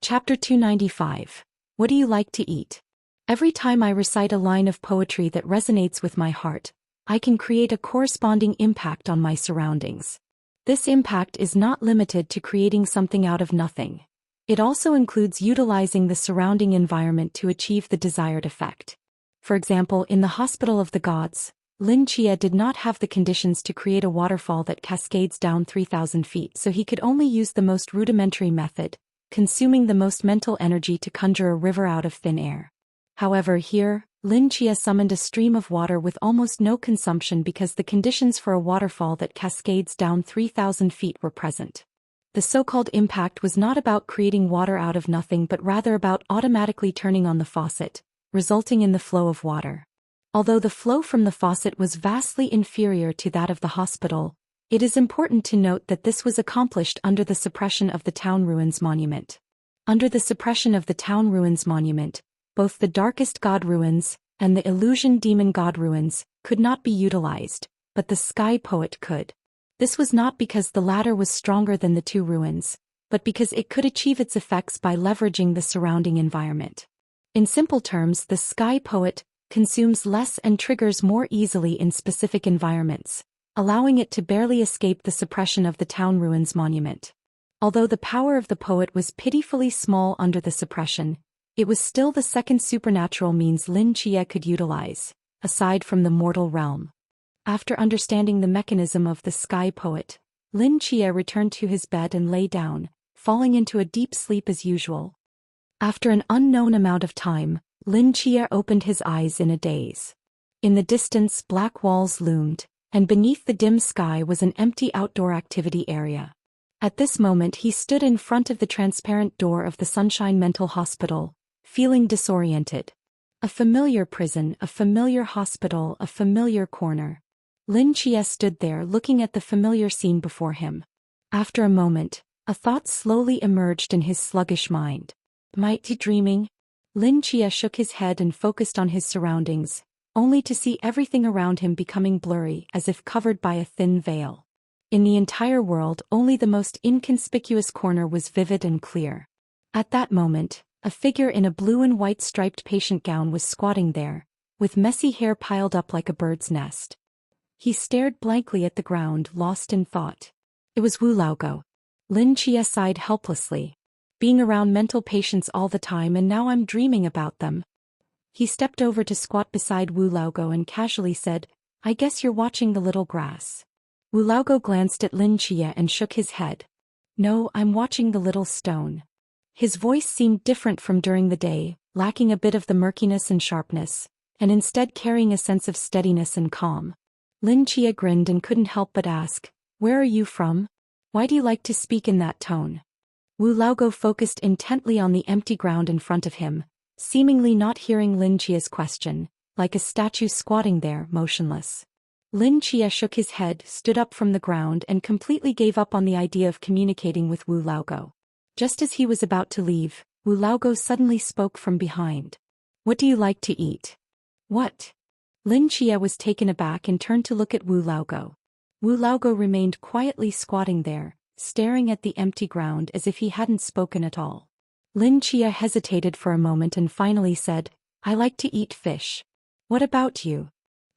Chapter 295. What do you like to eat? Every time I recite a line of poetry that resonates with my heart, I can create a corresponding impact on my surroundings. This impact is not limited to creating something out of nothing. It also includes utilizing the surrounding environment to achieve the desired effect. For example, in the Hospital of the Gods, Lin Chia did not have the conditions to create a waterfall that cascades down 3,000 feet, so he could only use the most rudimentary method, consuming the most mental energy to conjure a river out of thin air. However, here, Lin Chia summoned a stream of water with almost no consumption because the conditions for a waterfall that cascades down 3,000 feet were present. The so-called impact was not about creating water out of nothing but rather about automatically turning on the faucet, resulting in the flow of water. Although the flow from the faucet was vastly inferior to that of the hospital, it is important to note that this was accomplished under the suppression of the town ruins monument. Under the suppression of the town ruins monument, both the darkest god ruins and the illusion demon god ruins could not be utilized, but the sky poet could. This was not because the latter was stronger than the two ruins, but because it could achieve its effects by leveraging the surrounding environment. In simple terms, the sky poet consumes less and triggers more easily in specific environments, allowing it to barely escape the suppression of the town ruins monument. Although the power of the poet was pitifully small under the suppression, it was still the second supernatural means Lin Chia could utilize, aside from the mortal realm. After understanding the mechanism of the sky poet, Lin Chia returned to his bed and lay down, falling into a deep sleep as usual. After an unknown amount of time, Lin Chia opened his eyes in a daze. In the distance, black walls loomed, and beneath the dim sky was an empty outdoor activity area. At this moment he stood in front of the transparent door of the Sunshine Mental Hospital, feeling disoriented. A familiar prison, a familiar hospital, a familiar corner. Lin Chia stood there looking at the familiar scene before him. After a moment, a thought slowly emerged in his sluggish mind. Might he be dreaming? Lin Chia shook his head and focused on his surroundings, only to see everything around him becoming blurry as if covered by a thin veil. In the entire world, only the most inconspicuous corner was vivid and clear. At that moment, a figure in a blue and white striped patient gown was squatting there, with messy hair piled up like a bird's nest. He stared blankly at the ground, lost in thought. It was Wu Laogo. Lin Chia sighed helplessly. Being around mental patients all the time and now I'm dreaming about them. He stepped over to squat beside Wu Laogo and casually said, "I guess you're watching the little grass." Wu Laogo glanced at Lin Chia and shook his head. "No, I'm watching the little stone." His voice seemed different from during the day, lacking a bit of the murkiness and sharpness, and instead carrying a sense of steadiness and calm. Lin Chia grinned and couldn't help but ask, "Where are you from? Why do you like to speak in that tone?" Wu Laogo focused intently on the empty ground in front of him, seemingly not hearing Lin Chia's question, like a statue squatting there, motionless. Lin Chia shook his head, stood up from the ground and completely gave up on the idea of communicating with Wu Laogo. Just as he was about to leave, Wu Laogo suddenly spoke from behind. "What do you like to eat?" "What?" Lin Chia was taken aback and turned to look at Wu Laogo. Wu Laogo remained quietly squatting there, staring at the empty ground as if he hadn't spoken at all. Lin Chia hesitated for a moment and finally said, "I like to eat fish." "What about you?"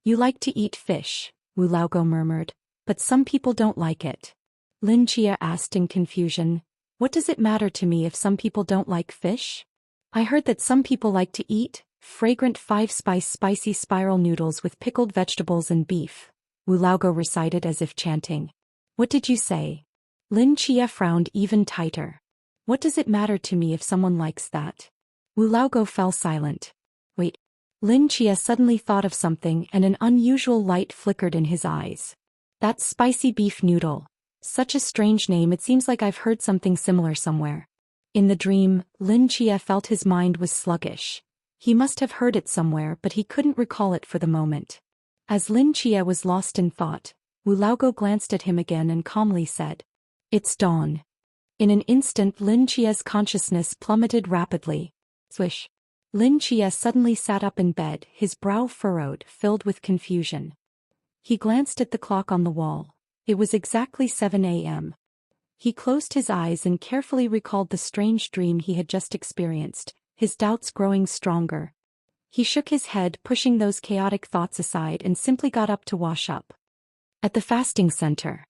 "You like to eat fish," Wu Laogo murmured, "but some people don't like it." Lin Chia asked in confusion, "What does it matter to me if some people don't like fish? I heard that some people like to eat fragrant 5-spice spicy spiral noodles with pickled vegetables and beef," Wu Laogo recited as if chanting. "What did you say?" Lin Chia frowned even tighter. "What does it matter to me if someone likes that?" Wu Laogo fell silent. "Wait." Lin Chia suddenly thought of something and an unusual light flickered in his eyes. "That spicy beef noodle. Such a strange name, it seems like I've heard something similar somewhere." In the dream, Lin Chia felt his mind was sluggish. He must have heard it somewhere but he couldn't recall it for the moment. As Lin Chia was lost in thought, Wu Laogo glanced at him again and calmly said, "It's dawn." In an instant Lin Chia's consciousness plummeted rapidly. Swish. Lin Chia suddenly sat up in bed, his brow furrowed, filled with confusion. He glanced at the clock on the wall. It was exactly 7 a.m. He closed his eyes and carefully recalled the strange dream he had just experienced, his doubts growing stronger. He shook his head, pushing those chaotic thoughts aside, and simply got up to wash up. At the fasting center.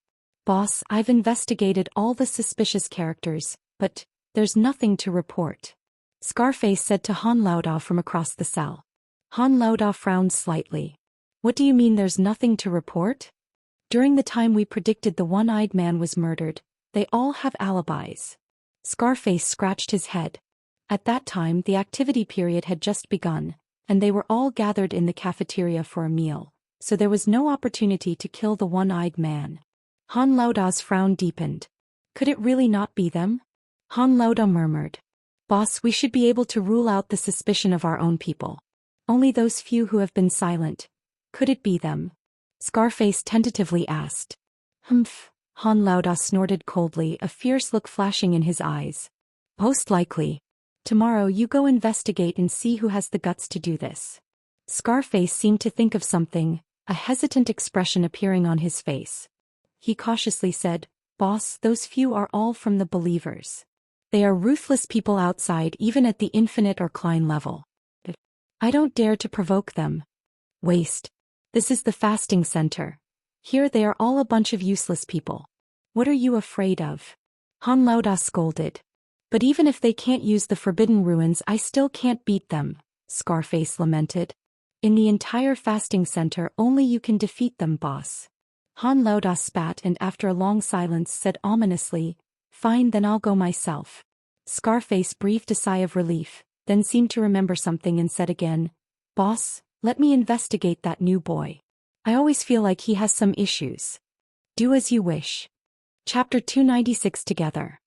Boss, I've investigated all the suspicious characters, but there's nothing to report. Scarface said to Han Laodao from across the cell. Han Laodao frowned slightly. What do you mean there's nothing to report? During the time we predicted the one-eyed man was murdered, they all have alibis. Scarface scratched his head. At that time the activity period had just begun, and they were all gathered in the cafeteria for a meal, so there was no opportunity to kill the one-eyed man. Han Laodao's frown deepened. Could it really not be them? Han Laodao murmured. Boss, we should be able to rule out the suspicion of our own people. Only those few who have been silent. Could it be them? Scarface tentatively asked. Humph. Han Laodao snorted coldly, a fierce look flashing in his eyes. Most likely. Tomorrow you go investigate and see who has the guts to do this. Scarface seemed to think of something, a hesitant expression appearing on his face. He cautiously said, Boss, those few are all from the believers. They are ruthless people outside even at the infinite or Klein level. I don't dare to provoke them. Waste. This is the fasting center. Here they are all a bunch of useless people. What are you afraid of? Han Laodao scolded. But even if they can't use the forbidden ruins, I still can't beat them, Scarface lamented. In the entire fasting center only you can defeat them, boss. Han Laodao spat and after a long silence said ominously, Fine, then I'll go myself. Scarface breathed a sigh of relief, then seemed to remember something and said again, Boss, let me investigate that new boy. I always feel like he has some issues. Do as you wish. Chapter 296 Together.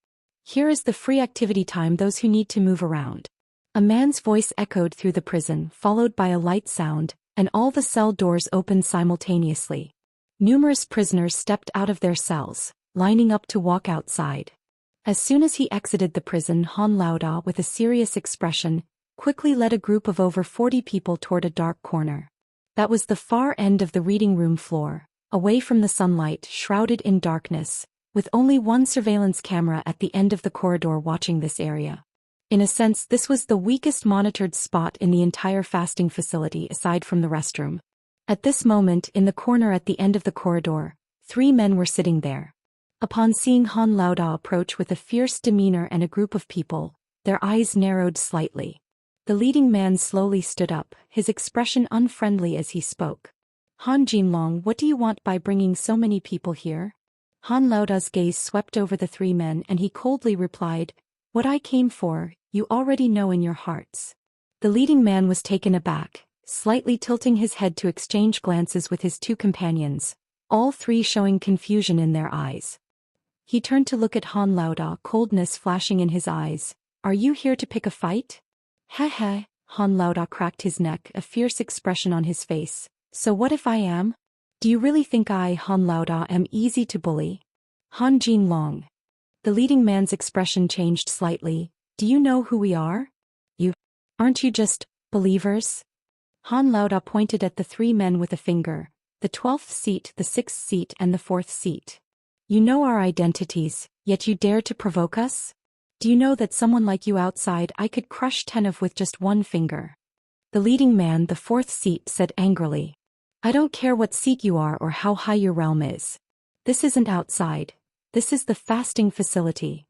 Here is the free activity time, those who need to move around. A man's voice echoed through the prison, followed by a light sound, and all the cell doors opened simultaneously. Numerous prisoners stepped out of their cells, lining up to walk outside. As soon as he exited the prison, Han Laodao, with a serious expression, quickly led a group of over 40 people toward a dark corner. That was the far end of the reading room floor, away from the sunlight, shrouded in darkness, with only one surveillance camera at the end of the corridor watching this area. In a sense, this was the weakest monitored spot in the entire fasting facility aside from the restroom. At this moment, in the corner at the end of the corridor, 3 men were sitting there. Upon seeing Han Laodao approach with a fierce demeanor and a group of people, their eyes narrowed slightly. The leading man slowly stood up, his expression unfriendly as he spoke. Han Jinlong, what do you want by bringing so many people here? Han Laodao's gaze swept over the 3 men and he coldly replied, What I came for, you already know in your hearts. The leading man was taken aback, slightly tilting his head to exchange glances with his 2 companions, all 3 showing confusion in their eyes. He turned to look at Han Laodao, coldness flashing in his eyes. Are you here to pick a fight? Heh. Han Laodao cracked his neck, a fierce expression on his face. So what if I am? Do you really think I, Han Laodao, am easy to bully? Han Jinlong. The leading man's expression changed slightly. Do you know who we are? Aren't you just believers? Han Laodao pointed at the 3 men with a finger, the 12th seat, the 6th seat and the 4th seat. You know our identities, yet you dare to provoke us? Do you know that someone like you outside I could crush 10 of with just 1 finger? The leading man, the 4th seat, said angrily. I don't care what seat you are or how high your realm is. This isn't outside. This is the fasting facility.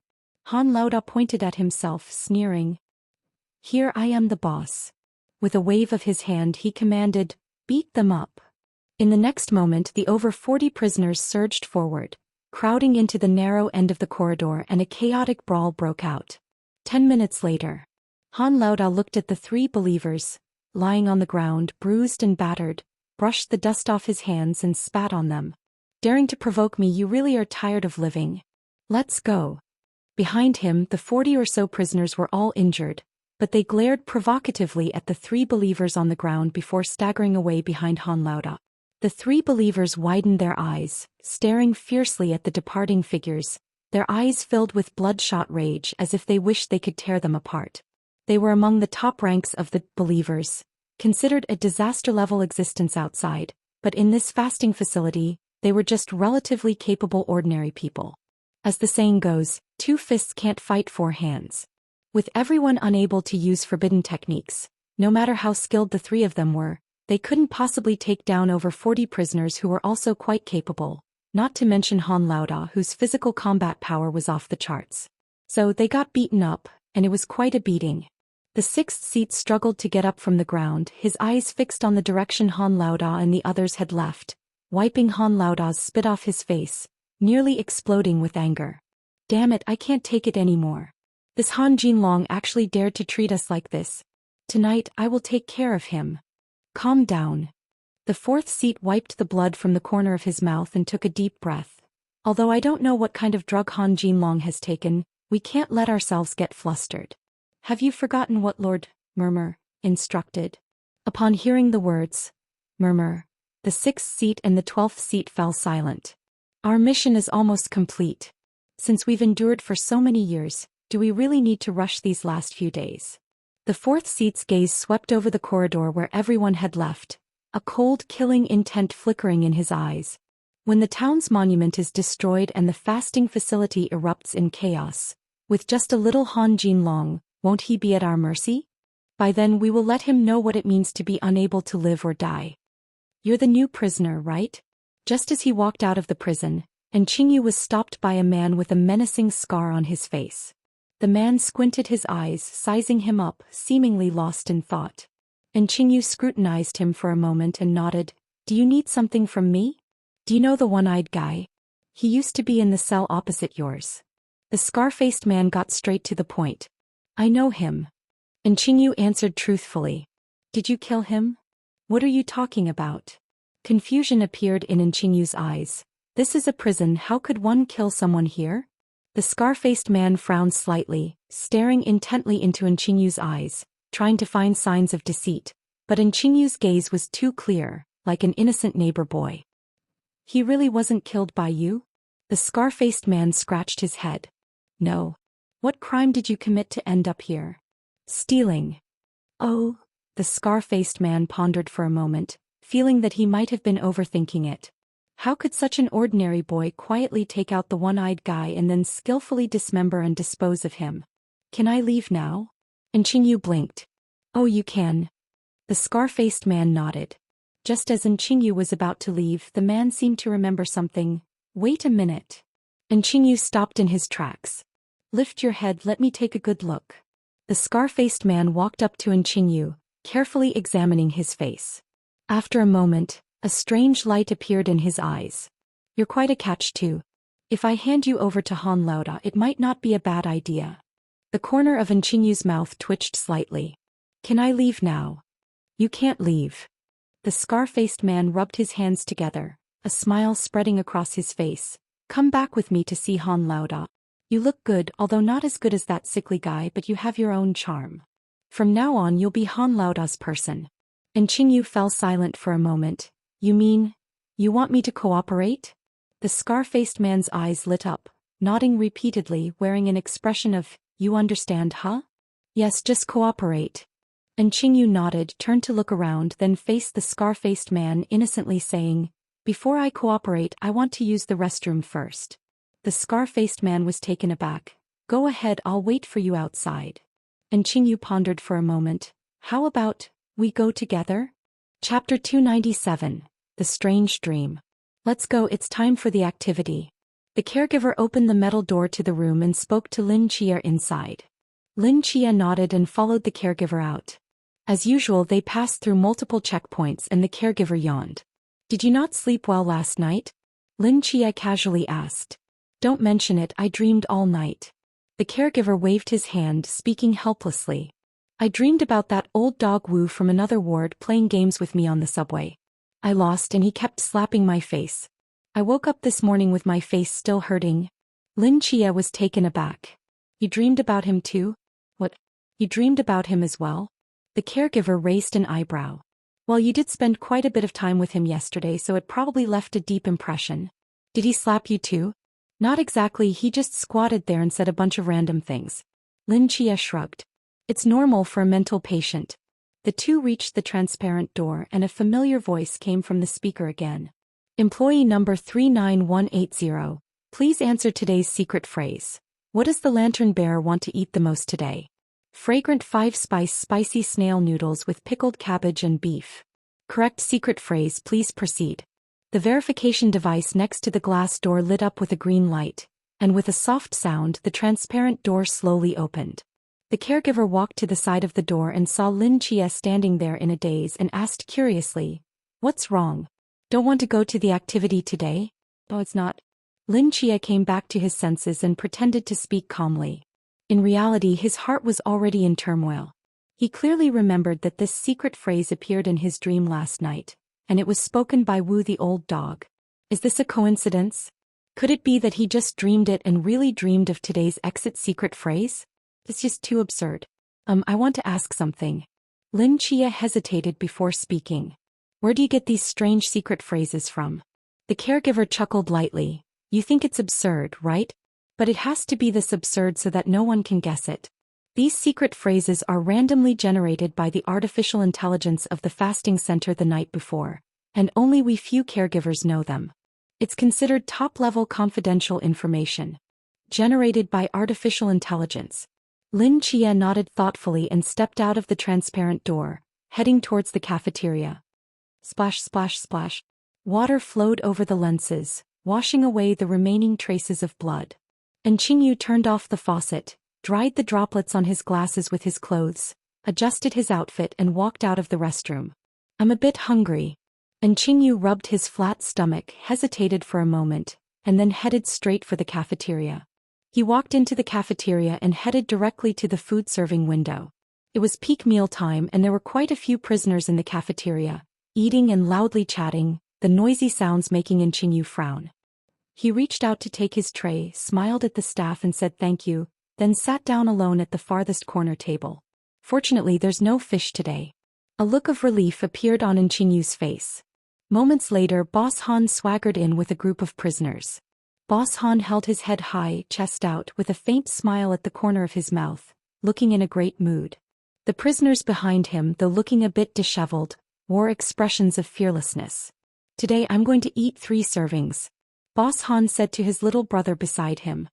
Han Laodao pointed at himself, sneering. Here I am the boss. With a wave of his hand he commanded, Beat them up. In the next moment the over 40 prisoners surged forward, crowding into the narrow end of the corridor, and a chaotic brawl broke out. 10 minutes later. Han Laodao looked at the 3 believers, lying on the ground, bruised and battered, brushed the dust off his hands and spat on them. Daring to provoke me, you really are tired of living. Let's go. Behind him, the 40 or so prisoners were all injured, but they glared provocatively at the 3 believers on the ground before staggering away behind Han Laodao. The 3 believers widened their eyes, staring fiercely at the departing figures, their eyes filled with bloodshot rage as if they wished they could tear them apart. They were among the top ranks of the believers, considered a disaster-level existence outside, but in this fasting facility, they were just relatively capable ordinary people. As the saying goes, 2 fists can't fight 4 hands. With everyone unable to use forbidden techniques, no matter how skilled the 3 of them were, they couldn't possibly take down over 40 prisoners who were also quite capable, not to mention Han Laoda, whose physical combat power was off the charts. So they got beaten up, and it was quite a beating. The 6th seat struggled to get up from the ground, his eyes fixed on the direction Han Laoda and the others had left, wiping Han Laoda's spit off his face, nearly exploding with anger. Damn it, I can't take it anymore. This Han Jinlong actually dared to treat us like this. Tonight I will take care of him. Calm down. The 4th seat wiped the blood from the corner of his mouth and took a deep breath. Although I don't know what kind of drug Han Jinlong has taken, we can't let ourselves get flustered. Have you forgotten what Lord Murmur instructed? Upon hearing the words, Murmur, the 6th seat and the 12th seat fell silent. Our mission is almost complete. Since we've endured for so many years, do we really need to rush these last few days? The 4th seat's gaze swept over the corridor where everyone had left, a cold, killing intent flickering in his eyes. When the town's monument is destroyed and the fasting facility erupts in chaos, with just a little Han Jinlong, won't he be at our mercy? By then we will let him know what it means to be unable to live or die. You're the new prisoner, right? Just as he walked out of the prison, and Qingyu was stopped by a man with a menacing scar on his face. The man squinted his eyes, sizing him up, seemingly lost in thought. And Qingyu scrutinized him for a moment and nodded. Do you need something from me? Do you know the one-eyed guy? He used to be in the cell opposite yours. The scar-faced man got straight to the point. I know him. And Qingyu answered truthfully. Did you kill him? What are you talking about? Confusion appeared in Qingyu's eyes. This is a prison, how could one kill someone here? The scar-faced man frowned slightly, staring intently into Qingyu's eyes, trying to find signs of deceit, but Qingyu's gaze was too clear, like an innocent neighbor boy. He really wasn't killed by you? The scar-faced man scratched his head. No. What crime did you commit to end up here? Stealing. Oh, the scar-faced man pondered for a moment, feeling that he might have been overthinking it. How could such an ordinary boy quietly take out the one-eyed guy and then skillfully dismember and dispose of him? Can I leave now? Qingyu blinked. Oh, you can. The scar-faced man nodded. Just as Qingyu was about to leave, the man seemed to remember something. Wait a minute. Qingyu stopped in his tracks. Lift your head, let me take a good look. The scar-faced man walked up to Qingyu, carefully examining his face. After a moment, a strange light appeared in his eyes. You're quite a catch too. If I hand you over to Han Laoda, it might not be a bad idea. The corner of Qingyu's mouth twitched slightly. Can I leave now? You can't leave. The scar-faced man rubbed his hands together, a smile spreading across his face. Come back with me to see Han Laoda. You look good, although not as good as that sickly guy, but you have your own charm. From now on you'll be Han Laoda's person. Qingyu fell silent for a moment. You mean, you want me to cooperate? The scar-faced man's eyes lit up, nodding repeatedly, wearing an expression of, you understand, huh? Yes, just cooperate. Qingyu nodded, turned to look around, then faced the scar-faced man, innocently saying, before I cooperate, I want to use the restroom first. The scar-faced man was taken aback. Go ahead, I'll wait for you outside. Qingyu pondered for a moment. How about, we go together? Chapter 297. The Strange Dream. Let's go, it's time for the activity. The caregiver opened the metal door to the room and spoke to Lin Chia inside. Lin Chia nodded and followed the caregiver out. As usual, they passed through multiple checkpoints and the caregiver yawned. Did you not sleep well last night? Lin Chia casually asked. Don't mention it, I dreamed all night. The caregiver waved his hand, speaking helplessly. I dreamed about that old dog Wu from another ward playing games with me on the subway. I lost and he kept slapping my face. I woke up this morning with my face still hurting. Lin Chia was taken aback. You dreamed about him too? What? You dreamed about him as well? The caregiver raised an eyebrow. Well, you did spend quite a bit of time with him yesterday, so it probably left a deep impression. Did he slap you too? Not exactly, he just squatted there and said a bunch of random things. Lin Chia shrugged. It's normal for a mental patient. The two reached the transparent door and a familiar voice came from the speaker again. Employee number 39180, Please answer today's secret phrase. What does the lantern bearer want to eat the most today? Fragrant 5-spice spicy snail noodles with pickled cabbage and beef. Correct secret phrase. Please proceed. The verification device next to the glass door lit up with a green light, and with a soft sound the transparent door slowly opened. The caregiver walked to the side of the door and saw Lin Chia standing there in a daze and asked curiously, "What's wrong? Don't want to go to the activity today?" "Oh, it's not." Lin Chia came back to his senses and pretended to speak calmly. In reality, his heart was already in turmoil. He clearly remembered that this secret phrase appeared in his dream last night, and it was spoken by Wu the old dog. Is this a coincidence? Could it be that he just dreamed it and really dreamed of today's exit secret phrase? It's just too absurd. I want to ask something. Lin Chia hesitated before speaking. Where do you get these strange secret phrases from? The caregiver chuckled lightly. You think it's absurd, right? But it has to be this absurd so that no one can guess it. These secret phrases are randomly generated by the artificial intelligence of the fasting center the night before, and only we few caregivers know them. It's considered top-level confidential information. Generated by artificial intelligence. Lin Chia nodded thoughtfully and stepped out of the transparent door, heading towards the cafeteria. Splash, splash, splash. Water flowed over the lenses, washing away the remaining traces of blood. And Qingyu turned off the faucet, dried the droplets on his glasses with his clothes, adjusted his outfit and walked out of the restroom. I'm a bit hungry. And Qingyu rubbed his flat stomach, hesitated for a moment, and then headed straight for the cafeteria. He walked into the cafeteria and headed directly to the food-serving window. It was peak meal time and there were quite a few prisoners in the cafeteria, eating and loudly chatting, the noisy sounds making Qingyu frown. He reached out to take his tray, smiled at the staff and said thank you, then sat down alone at the farthest corner table. Fortunately, there's no fish today. A look of relief appeared on Qinyu's face. Moments later, Boss Han swaggered in with a group of prisoners. Boss Han held his head high, chest out, with a faint smile at the corner of his mouth, looking in a great mood. The prisoners behind him, though looking a bit disheveled, wore expressions of fearlessness. Today I'm going to eat 3 servings. Boss Han said to his little brother beside him.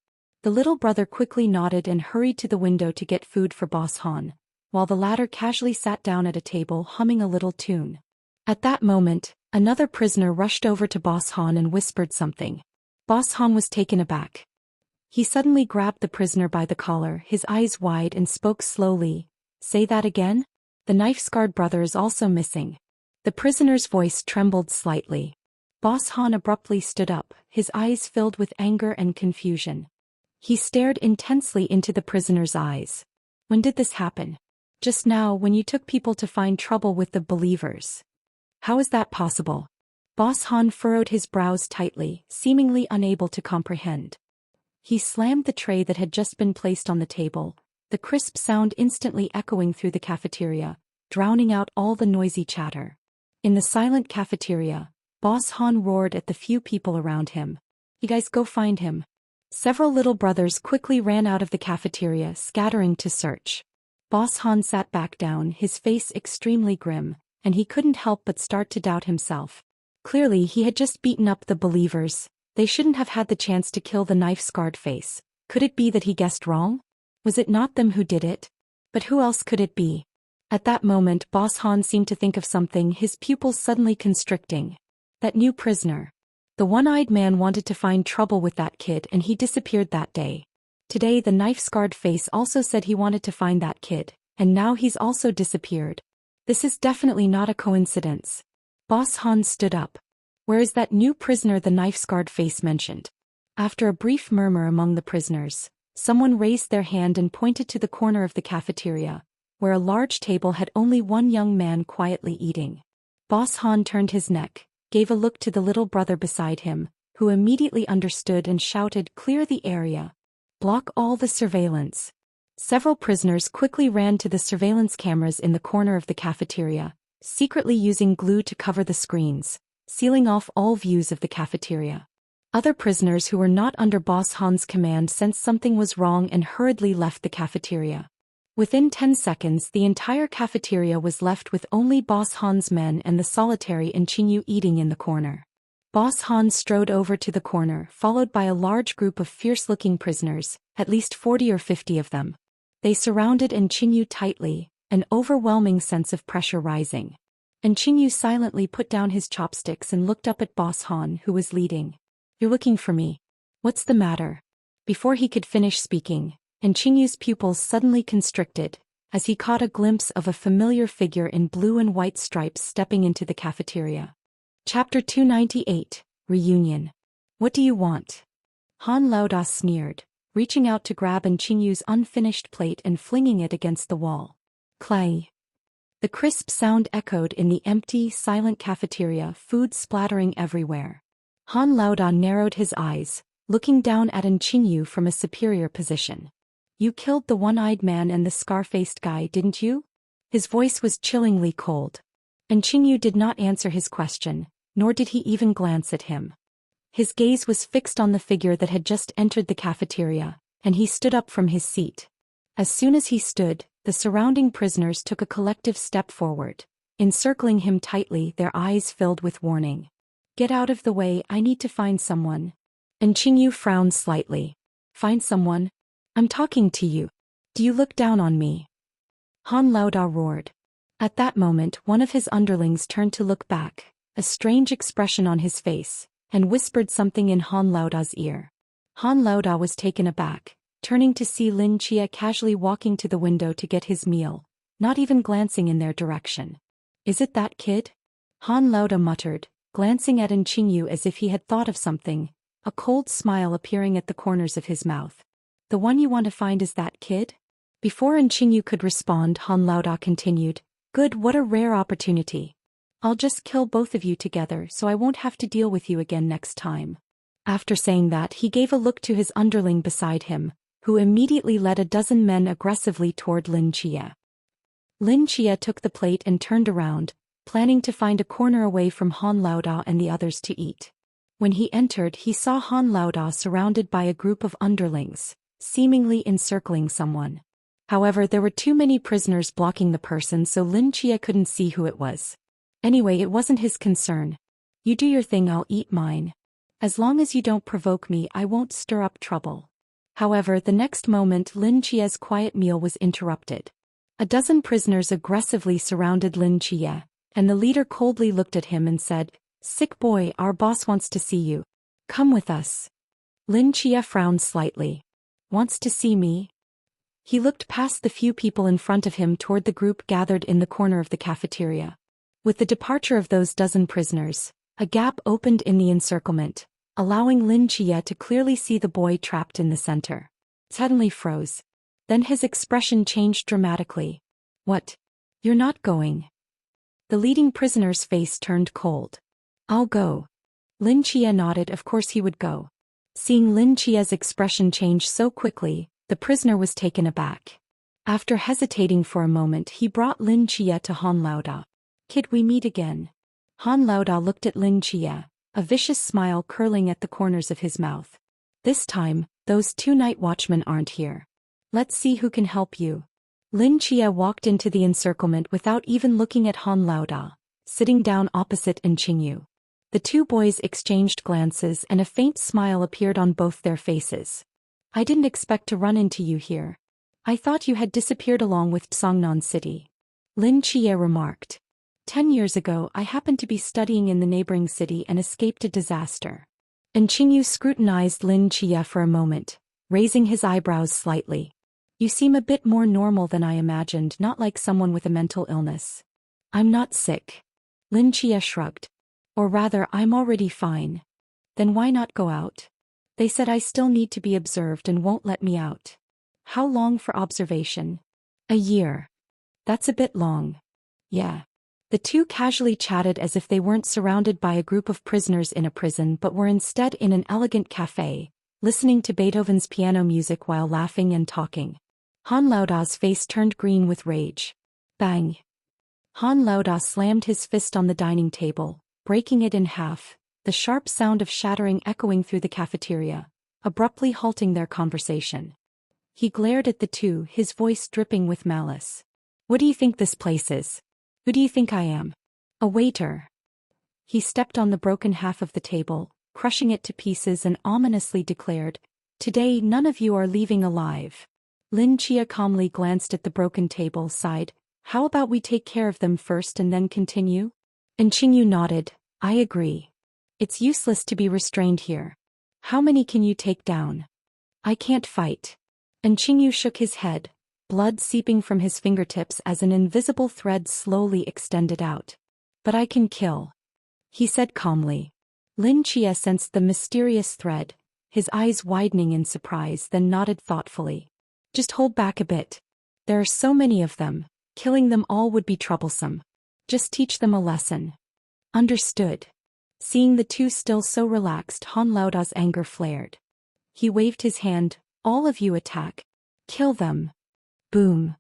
The little brother quickly nodded and hurried to the window to get food for Boss Han, while the latter casually sat down at a table humming a little tune. At that moment, another prisoner rushed over to Boss Han and whispered something. Boss Han was taken aback. He suddenly grabbed the prisoner by the collar, his eyes wide, and spoke slowly. Say that again? The knife-scarred brother is also missing. The prisoner's voice trembled slightly. Boss Han abruptly stood up, his eyes filled with anger and confusion. He stared intensely into the prisoner's eyes. When did this happen? Just now, when you took people to find trouble with the believers. How is that possible? Boss Han furrowed his brows tightly, seemingly unable to comprehend. He slammed the tray that had just been placed on the table, the crisp sound instantly echoing through the cafeteria, drowning out all the noisy chatter. In the silent cafeteria, Boss Han roared at the few people around him. You guys go find him. Several little brothers quickly ran out of the cafeteria, scattering to search. Boss Han sat back down, his face extremely grim, and he couldn't help but start to doubt himself. Clearly he had just beaten up the believers. They shouldn't have had the chance to kill the knife-scarred face. Could it be that he guessed wrong? Was it not them who did it? But who else could it be? At that moment, Boss Han seemed to think of something, his pupils suddenly constricting. That new prisoner. The one-eyed man wanted to find trouble with that kid and he disappeared that day. Today the knife-scarred face also said he wanted to find that kid, and now he's also disappeared. This is definitely not a coincidence. Boss Han stood up. Where is that new prisoner the knife-scarred face mentioned? After a brief murmur among the prisoners, someone raised their hand and pointed to the corner of the cafeteria, where a large table had only one young man quietly eating. Boss Han turned his neck, gave a look to the little brother beside him, who immediately understood and shouted, "Clear the area. Block all the surveillance." Several prisoners quickly ran to the surveillance cameras in the corner of the cafeteria, secretly using glue to cover the screens, sealing off all views of the cafeteria. Other prisoners who were not under Boss Han's command sensed something was wrong and hurriedly left the cafeteria. Within 10 seconds, the entire cafeteria was left with only Boss Han's men and the solitary Qingyu eating in the corner. Boss Han strode over to the corner, followed by a large group of fierce-looking prisoners, at least 40 or 50 of them. They surrounded Qingyu tightly, an overwhelming sense of pressure rising. Qingyu silently put down his chopsticks and looked up at Boss Han, who was leading. "You're looking for me. What's the matter?" Before he could finish speaking, Qingyu's pupils suddenly constricted, as he caught a glimpse of a familiar figure in blue and white stripes stepping into the cafeteria. Chapter 298, Reunion. "What do you want?" Han Laoda sneered, reaching out to grab Qingyu's unfinished plate and flinging it against the wall. Clay. The crisp sound echoed in the empty, silent cafeteria, food splattering everywhere. Han Laoda narrowed his eyes, looking down at Qingyu from a superior position. "You killed the one-eyed man and the scar-faced guy, didn't you?" His voice was chillingly cold. Qingyu did not answer his question, nor did he even glance at him. His gaze was fixed on the figure that had just entered the cafeteria, and he stood up from his seat. As soon as he stood, the surrounding prisoners took a collective step forward, encircling him tightly, their eyes filled with warning. "Get out of the way, I need to find someone." Qingyu frowned slightly. "Find someone? I'm talking to you. Do you look down on me?" Han Laoda roared. At that moment, one of his underlings turned to look back, a strange expression on his face, and whispered something in Han Laoda's ear. Han Laoda was taken aback, turning to see Lin Chia casually walking to the window to get his meal, not even glancing in their direction. "Is it that kid?" Han Laoda muttered, glancing at Qingyu as if he had thought of something, a cold smile appearing at the corners of his mouth. "The one you want to find is that kid?" Before Qingyu could respond, Han Laoda continued, "Good, what a rare opportunity. I'll just kill both of you together so I won't have to deal with you again next time." After saying that, he gave a look to his underling beside him, who immediately led a dozen men aggressively toward Lin Chia. Lin Chia took the plate and turned around, planning to find a corner away from Han Laoda and the others to eat. When he entered, he saw Han Laoda surrounded by a group of underlings, seemingly encircling someone. However, there were too many prisoners blocking the person, so Lin Chia couldn't see who it was. Anyway, it wasn't his concern. "You do your thing, I'll eat mine. As long as you don't provoke me, I won't stir up trouble." However, the next moment Lin Chia's quiet meal was interrupted. A dozen prisoners aggressively surrounded Lin Chia, and the leader coldly looked at him and said, "Sick boy, our boss wants to see you. Come with us." Lin Chia frowned slightly. "Wants to see me?" He looked past the few people in front of him toward the group gathered in the corner of the cafeteria. With the departure of those dozen prisoners, a gap opened in the encirclement, allowing Lin Chia to clearly see the boy trapped in the center. Suddenly froze. Then his expression changed dramatically. "What? You're not going?" The leading prisoner's face turned cold. "I'll go." Lin Chia nodded, of course he would go. Seeing Lin Chia's expression change so quickly, the prisoner was taken aback. After hesitating for a moment, he brought Lin Chia to Han Laoda. "Kid, we meet again." Han Laoda looked at Lin Chia, a vicious smile curling at the corners of his mouth. "This time, those two night watchmen aren't here. Let's see who can help you." Lin Chia walked into the encirclement without even looking at Han Laoda, sitting down opposite Qingyu. The two boys exchanged glances and a faint smile appeared on both their faces. "I didn't expect to run into you here. I thought you had disappeared along with Songnan City," Lin Chia remarked. 10 years ago, I happened to be studying in the neighboring city and escaped a disaster." Qingyu scrutinized Lin Chia for a moment, raising his eyebrows slightly. "You seem a bit more normal than I imagined, not like someone with a mental illness." "I'm not sick." Lin Chia shrugged. "Or rather, I'm already fine." "Then why not go out?" "They said I still need to be observed and won't let me out." "How long for observation?" "A year." "That's a bit long." "Yeah." The two casually chatted as if they weren't surrounded by a group of prisoners in a prison but were instead in an elegant cafe, listening to Beethoven's piano music while laughing and talking. Han Laoda's face turned green with rage. Bang! Han Laoda slammed his fist on the dining table, breaking it in half, the sharp sound of shattering echoing through the cafeteria, abruptly halting their conversation. He glared at the two, his voice dripping with malice. "What do you think this place is? Who do you think I am? A waiter?" He stepped on the broken half of the table, crushing it to pieces and ominously declared, "Today none of you are leaving alive." Lin Chia calmly glanced at the broken table, sighed, "How about we take care of them first and then continue?" And Qingyu nodded, "I agree. It's useless to be restrained here. How many can you take down?" "I can't fight." And Qingyu shook his head, blood seeping from his fingertips as an invisible thread slowly extended out. "But I can kill," he said calmly. Lin Chia sensed the mysterious thread, his eyes widening in surprise, then nodded thoughtfully. "Just hold back a bit. There are so many of them, killing them all would be troublesome. Just teach them a lesson." "Understood." Seeing the two still so relaxed, Han Laoda's anger flared. He waved his hand, "All of you attack. Kill them." Boom.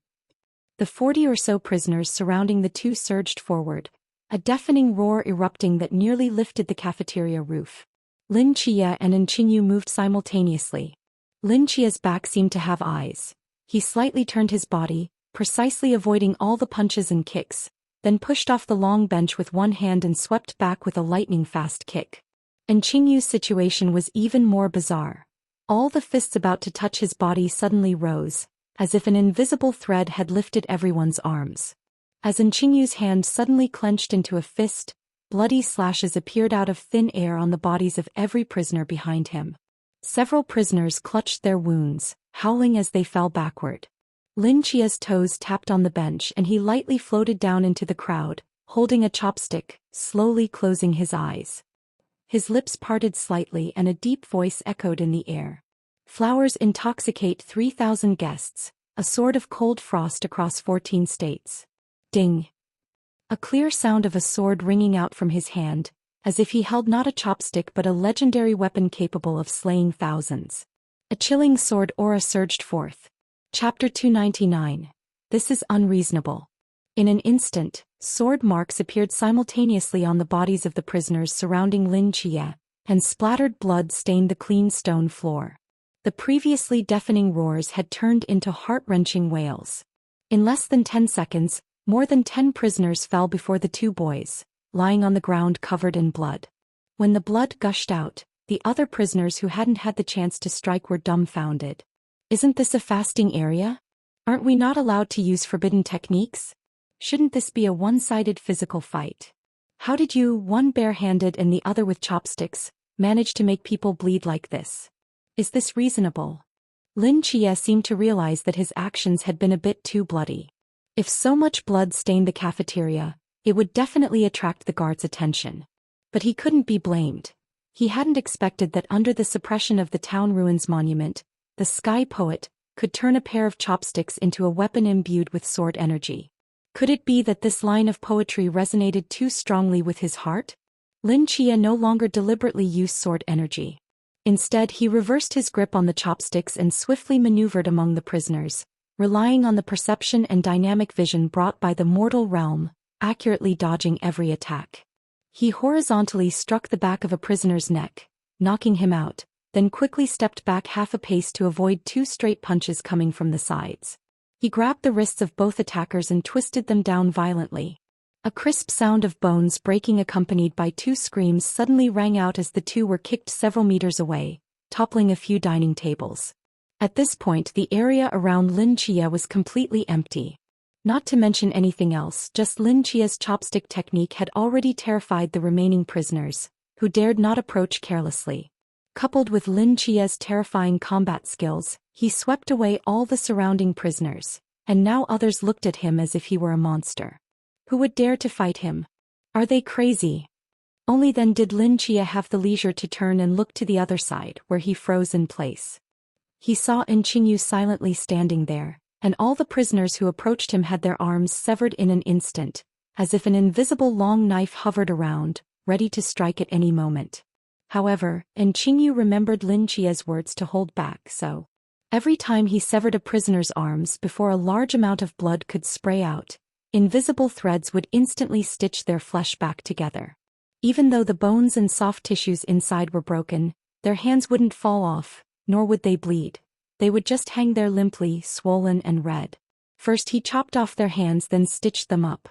The 40 or so prisoners surrounding the two surged forward, a deafening roar erupting that nearly lifted the cafeteria roof. Lin Chia and Qingyu moved simultaneously. Lin Chia's back seemed to have eyes. He slightly turned his body, precisely avoiding all the punches and kicks, then pushed off the long bench with one hand and swept back with a lightning-fast kick. And Qingyu's situation was even more bizarre. All the fists about to touch his body suddenly rose, as if an invisible thread had lifted everyone's arms. As Qingyu's hand suddenly clenched into a fist, bloody slashes appeared out of thin air on the bodies of every prisoner behind him. Several prisoners clutched their wounds, howling as they fell backward. Lin Chia's toes tapped on the bench and he lightly floated down into the crowd, holding a chopstick, slowly closing his eyes. His lips parted slightly and a deep voice echoed in the air. "Flowers intoxicate 3,000 guests, a sword of cold frost across 14 states." Ding! A clear sound of a sword ringing out from his hand, as if he held not a chopstick but a legendary weapon capable of slaying thousands. A chilling sword aura surged forth. Chapter 299. This is unreasonable. In an instant, sword marks appeared simultaneously on the bodies of the prisoners surrounding Lin Chia, and splattered blood stained the clean stone floor. The previously deafening roars had turned into heart-wrenching wails. In less than 10 seconds, more than 10 prisoners fell before the two boys, lying on the ground covered in blood. When the blood gushed out, the other prisoners who hadn't had the chance to strike were dumbfounded. "Isn't this a fasting area? Aren't we not allowed to use forbidden techniques? Shouldn't this be a one-sided physical fight? How did you, one bare-handed and the other with chopsticks, manage to make people bleed like this? Is this reasonable?" Lin Chia seemed to realize that his actions had been a bit too bloody. If so much blood stained the cafeteria, it would definitely attract the guards' attention. But he couldn't be blamed. He hadn't expected that under the suppression of the town ruins monument, the sky poet could turn a pair of chopsticks into a weapon imbued with sword energy. Could it be that this line of poetry resonated too strongly with his heart? Lin Chia no longer deliberately used sword energy. Instead, he reversed his grip on the chopsticks and swiftly maneuvered among the prisoners, relying on the perception and dynamic vision brought by the mortal realm, accurately dodging every attack. He horizontally struck the back of a prisoner's neck, knocking him out, then quickly stepped back half a pace to avoid 2 straight punches coming from the sides. He grabbed the wrists of both attackers and twisted them down violently. A crisp sound of bones breaking accompanied by 2 screams suddenly rang out as the two were kicked several meters away, toppling a few dining tables. At this point, the area around Lin Chia was completely empty. Not to mention anything else, just Lin Chia's chopstick technique had already terrified the remaining prisoners, who dared not approach carelessly. Coupled with Lin Chia's terrifying combat skills, he swept away all the surrounding prisoners, and now others looked at him as if he were a monster. Who would dare to fight him? Are they crazy? Only then did Lin Chia have the leisure to turn and look to the other side, where he froze in place. He saw Qingyu silently standing there, and all the prisoners who approached him had their arms severed in an instant, as if an invisible long knife hovered around, ready to strike at any moment. However, Qingyu remembered Lin Chia's words to hold back, so every time he severed a prisoner's arms before a large amount of blood could spray out, invisible threads would instantly stitch their flesh back together. Even though the bones and soft tissues inside were broken, their hands wouldn't fall off, nor would they bleed. They would just hang there limply, swollen and red. First he chopped off their hands, then stitched them up.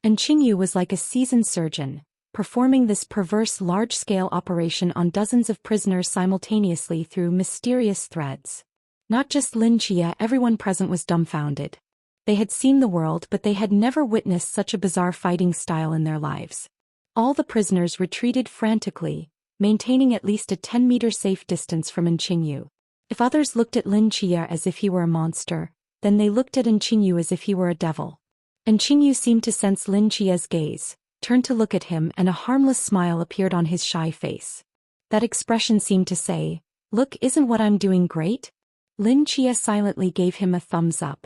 And Qingyu was like a seasoned surgeon, performing this perverse large-scale operation on dozens of prisoners simultaneously through mysterious threads. Not just Lin Chia, everyone present was dumbfounded. They had seen the world, but they had never witnessed such a bizarre fighting style in their lives. All the prisoners retreated frantically, maintaining at least a 10-meter safe distance from Qingyu. If others looked at Lin Chia as if he were a monster, then they looked at Qingyu as if he were a devil. Qingyu seemed to sense Lin Chia's gaze, turned to look at him, and a harmless smile appeared on his shy face. That expression seemed to say, "Look, isn't what I'm doing great?" Lin Chia silently gave him a thumbs up.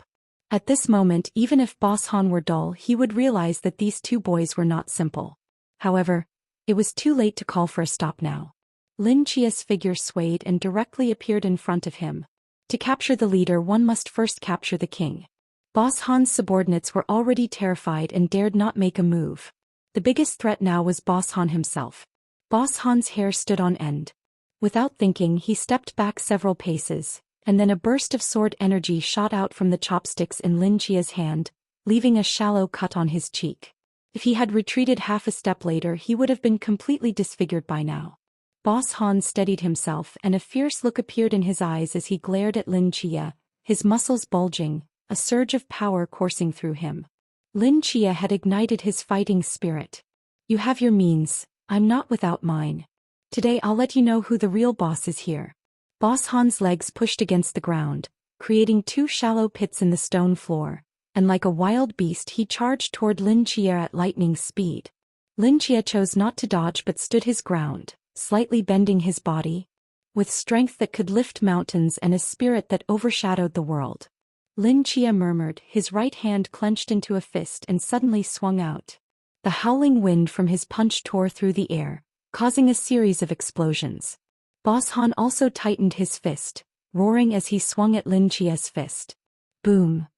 At this moment, even if Boss Han were dull, he would realize that these two boys were not simple. However, it was too late to call for a stop now. Lin Chia's figure swayed and directly appeared in front of him. To capture the leader, one must first capture the king. Boss Han's subordinates were already terrified and dared not make a move. The biggest threat now was Boss Han himself. Boss Han's hair stood on end. Without thinking, he stepped back several paces, and then a burst of sword energy shot out from the chopsticks in Lin Chia's hand, leaving a shallow cut on his cheek. If he had retreated half a step later, he would have been completely disfigured by now. Boss Han steadied himself, and a fierce look appeared in his eyes as he glared at Lin Chia, his muscles bulging, a surge of power coursing through him. Lin Chia had ignited his fighting spirit. "You have your means, I'm not without mine. Today I'll let you know who the real boss is here." Boss Han's legs pushed against the ground, creating two shallow pits in the stone floor, and like a wild beast he charged toward Lin Chia at lightning speed. Lin Chia chose not to dodge but stood his ground, slightly bending his body. With strength that could lift mountains and a spirit that overshadowed the world, Lin Chia murmured, his right hand clenched into a fist and suddenly swung out. The howling wind from his punch tore through the air, causing a series of explosions. Boss Han also tightened his fist, roaring as he swung at Lin Chia's fist. Boom!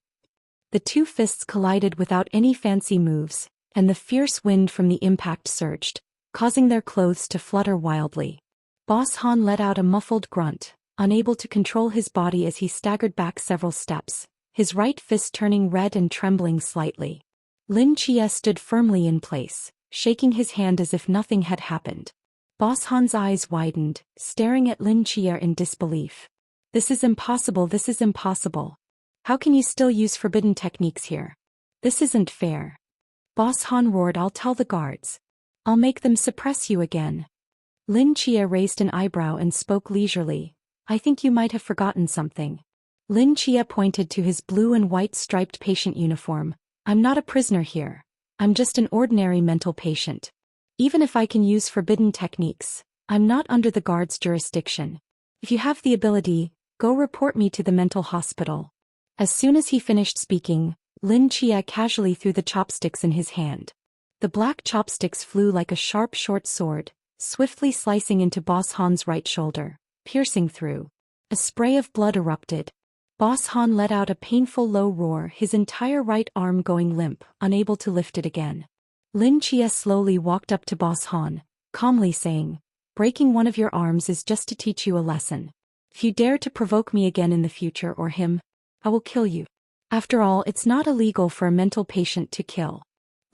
The two fists collided without any fancy moves, and the fierce wind from the impact surged, causing their clothes to flutter wildly. Boss Han let out a muffled grunt, unable to control his body as he staggered back several steps, his right fist turning red and trembling slightly. Lin Chia stood firmly in place, shaking his hand as if nothing had happened. Boss Han's eyes widened, staring at Lin Chia in disbelief. "This is impossible, this is impossible. How can you still use forbidden techniques here? This isn't fair." Boss Han roared, "I'll tell the guards. I'll make them suppress you again." Lin Chia raised an eyebrow and spoke leisurely. "I think you might have forgotten something." Lin Chia pointed to his blue and white striped patient uniform. "I'm not a prisoner here. I'm just an ordinary mental patient. Even if I can use forbidden techniques, I'm not under the guard's jurisdiction. If you have the ability, go report me to the mental hospital." As soon as he finished speaking, Lin Chia casually threw the chopsticks in his hand. The black chopsticks flew like a sharp short sword, swiftly slicing into Boss Han's right shoulder, piercing through. A spray of blood erupted. Boss Han let out a painful low roar, his entire right arm going limp, unable to lift it again. Lin Chia slowly walked up to Boss Han, calmly saying, "Breaking one of your arms is just to teach you a lesson. If you dare to provoke me again in the future or him, I will kill you. After all, it's not illegal for a mental patient to kill."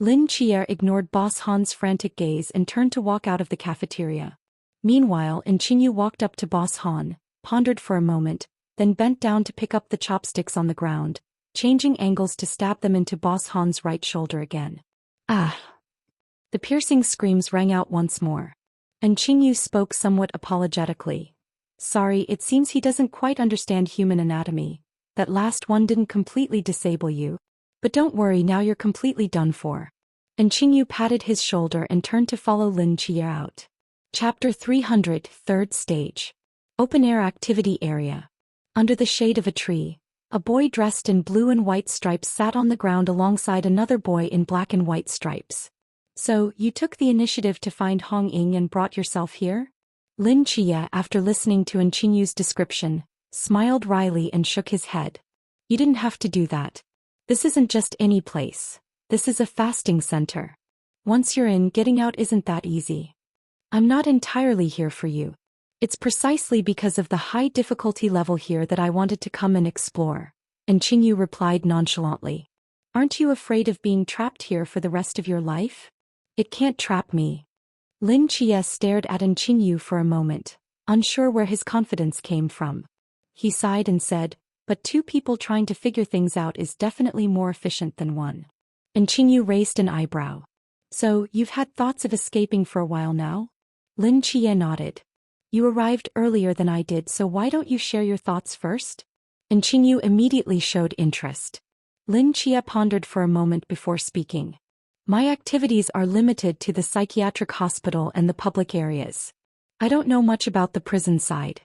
Lin Chia ignored Boss Han's frantic gaze and turned to walk out of the cafeteria. Meanwhile, Qingyu walked up to Boss Han, pondered for a moment, then bent down to pick up the chopsticks on the ground, changing angles to stab them into Boss Han's right shoulder again. "Ah!" The piercing screams rang out once more. Qingyu spoke somewhat apologetically. "Sorry, it seems he doesn't quite understand human anatomy. That last one didn't completely disable you. But don't worry, now you're completely done for." Qingyu patted his shoulder and turned to follow Lin Chia out. Chapter 300, Third Stage. Open-air activity area. Under the shade of a tree, a boy dressed in blue and white stripes sat on the ground alongside another boy in black and white stripes. "So, you took the initiative to find Hong Ying and brought yourself here?" Lin Chia, after listening to Qinyu's description, smiled wryly and shook his head. "You didn't have to do that. This isn't just any place. This is a fasting center. Once you're in, getting out isn't that easy. I'm not entirely here for you. It's precisely because of the high difficulty level here that I wanted to come and explore." Qingyu replied nonchalantly. "Aren't you afraid of being trapped here for the rest of your life?" "It can't trap me. Lin Chia stared at Qingyu for a moment, unsure where his confidence came from. He sighed and said, "But two people trying to figure things out is definitely more efficient than one." Qingyu raised an eyebrow. "So, you've had thoughts of escaping for a while now?" Lin Chia nodded. "You arrived earlier than I did, so why don't you share your thoughts first?" Qingyu immediately showed interest. Lin Chia pondered for a moment before speaking. "My activities are limited to the psychiatric hospital and the public areas. I don't know much about the prison side.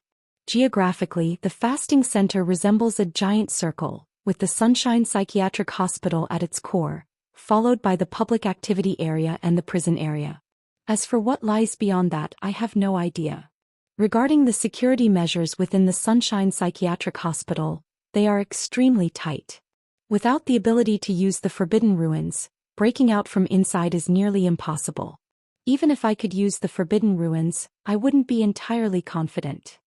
Geographically, the fasting center resembles a giant circle, with the Sunshine Psychiatric Hospital at its core, followed by the public activity area and the prison area. As for what lies beyond that, I have no idea. Regarding the security measures within the Sunshine Psychiatric Hospital, they are extremely tight. Without the ability to use the Forbidden Ruins, breaking out from inside is nearly impossible. Even if I could use the Forbidden Ruins, I wouldn't be entirely confident.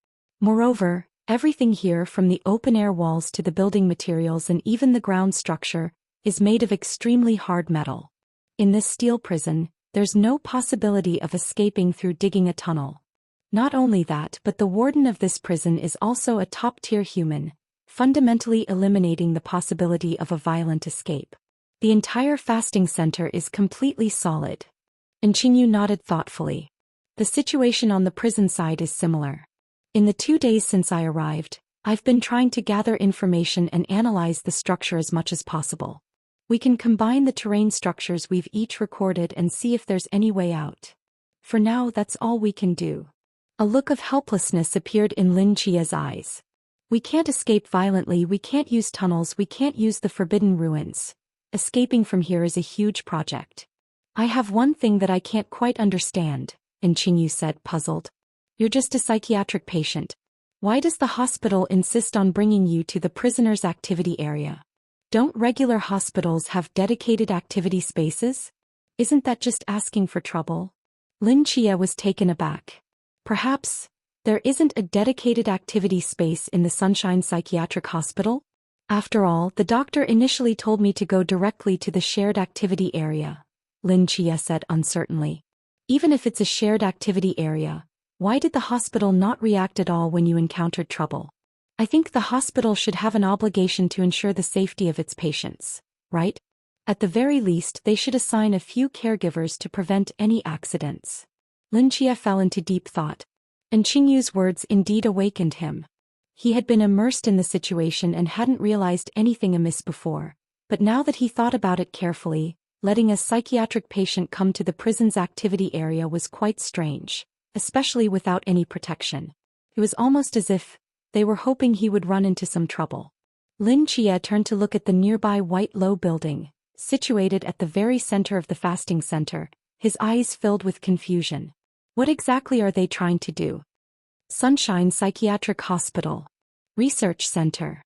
Moreover, everything here from the open-air walls to the building materials and even the ground structure is made of extremely hard metal. In this steel prison, there's no possibility of escaping through digging a tunnel. Not only that, but the warden of this prison is also a top-tier human, fundamentally eliminating the possibility of a violent escape. The entire fasting center is completely solid." Qingyu nodded thoughtfully. "The situation on the prison side is similar. In the 2 days since I arrived, I've been trying to gather information and analyze the structure as much as possible. We can combine the terrain structures we've each recorded and see if there's any way out. For now, that's all we can do." A look of helplessness appeared in Lin Chia's eyes. "We can't escape violently, we can't use tunnels, we can't use the Forbidden Ruins. Escaping from here is a huge project. I have one thing that I can't quite understand," Qingyu said, puzzled. "You're just a psychiatric patient. Why does the hospital insist on bringing you to the prisoners' activity area? Don't regular hospitals have dedicated activity spaces? Isn't that just asking for trouble?" Lin Chia was taken aback. "Perhaps there isn't a dedicated activity space in the Sunshine Psychiatric Hospital? After all, the doctor initially told me to go directly to the shared activity area," Lin Chia said uncertainly. "Even if it's a shared activity area, why did the hospital not react at all when you encountered trouble? I think the hospital should have an obligation to ensure the safety of its patients, right? At the very least, they should assign a few caregivers to prevent any accidents." Lin Chia fell into deep thought. Qingyu's words indeed awakened him. He had been immersed in the situation and hadn't realized anything amiss before, but now that he thought about it carefully, letting a psychiatric patient come to the prison's activity area was quite strange, especially without any protection. It was almost as if they were hoping he would run into some trouble. Lin Chia turned to look at the nearby white low building, situated at the very center of the fasting center, his eyes filled with confusion. What exactly are they trying to do? Sunshine Psychiatric Hospital. Research Center.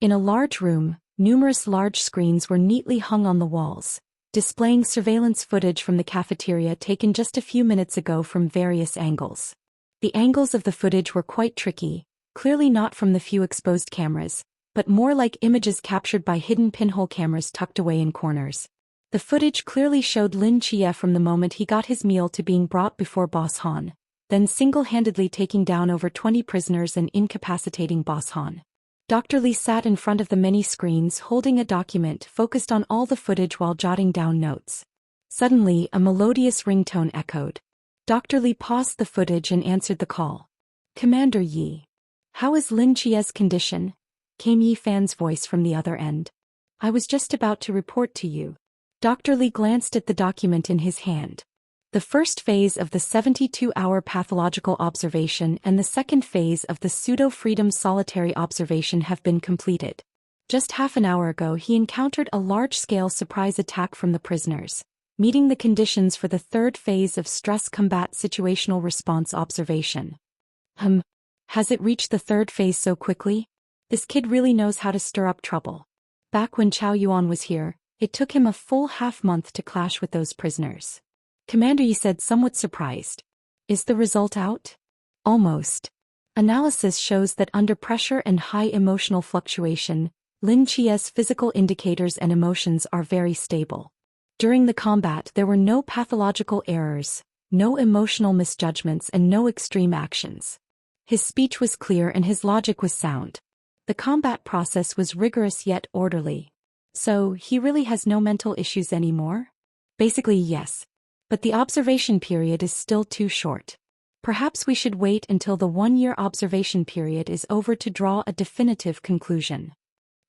In a large room, numerous large screens were neatly hung on the walls, displaying surveillance footage from the cafeteria taken just a few minutes ago from various angles. The angles of the footage were quite tricky, clearly not from the few exposed cameras, but more like images captured by hidden pinhole cameras tucked away in corners. The footage clearly showed Lin Chia from the moment he got his meal to being brought before Boss Han, then single-handedly taking down over 20 prisoners and incapacitating Boss Han. Dr. Li sat in front of the many screens holding a document focused on all the footage while jotting down notes. Suddenly, a melodious ringtone echoed. Dr. Li paused the footage and answered the call. "Commander Yi. How is Lin Chia's condition?" came Yi Fan's voice from the other end. "I was just about to report to you." Dr. Li glanced at the document in his hand. The first phase of the 72-hour pathological observation and the second phase of the pseudo-freedom solitary observation have been completed. Just half an hour ago he encountered a large-scale surprise attack from the prisoners, meeting the conditions for the third phase of stress combat situational response observation. Has it reached the third phase so quickly? This kid really knows how to stir up trouble. Back when Chao Yuan was here, it took him a full half-month to clash with those prisoners. Commander Yi said, somewhat surprised. "Is the result out?" "Almost. Analysis shows that under pressure and high emotional fluctuation, Lin Chia's physical indicators and emotions are very stable. During the combat there were no pathological errors, No emotional misjudgments and no extreme actions. His speech was clear and his logic was sound. The combat process was rigorous yet orderly. So, he really has no mental issues anymore? Basically, yes. But the observation period is still too short. Perhaps we should wait until the 1-year observation period is over to draw a definitive conclusion.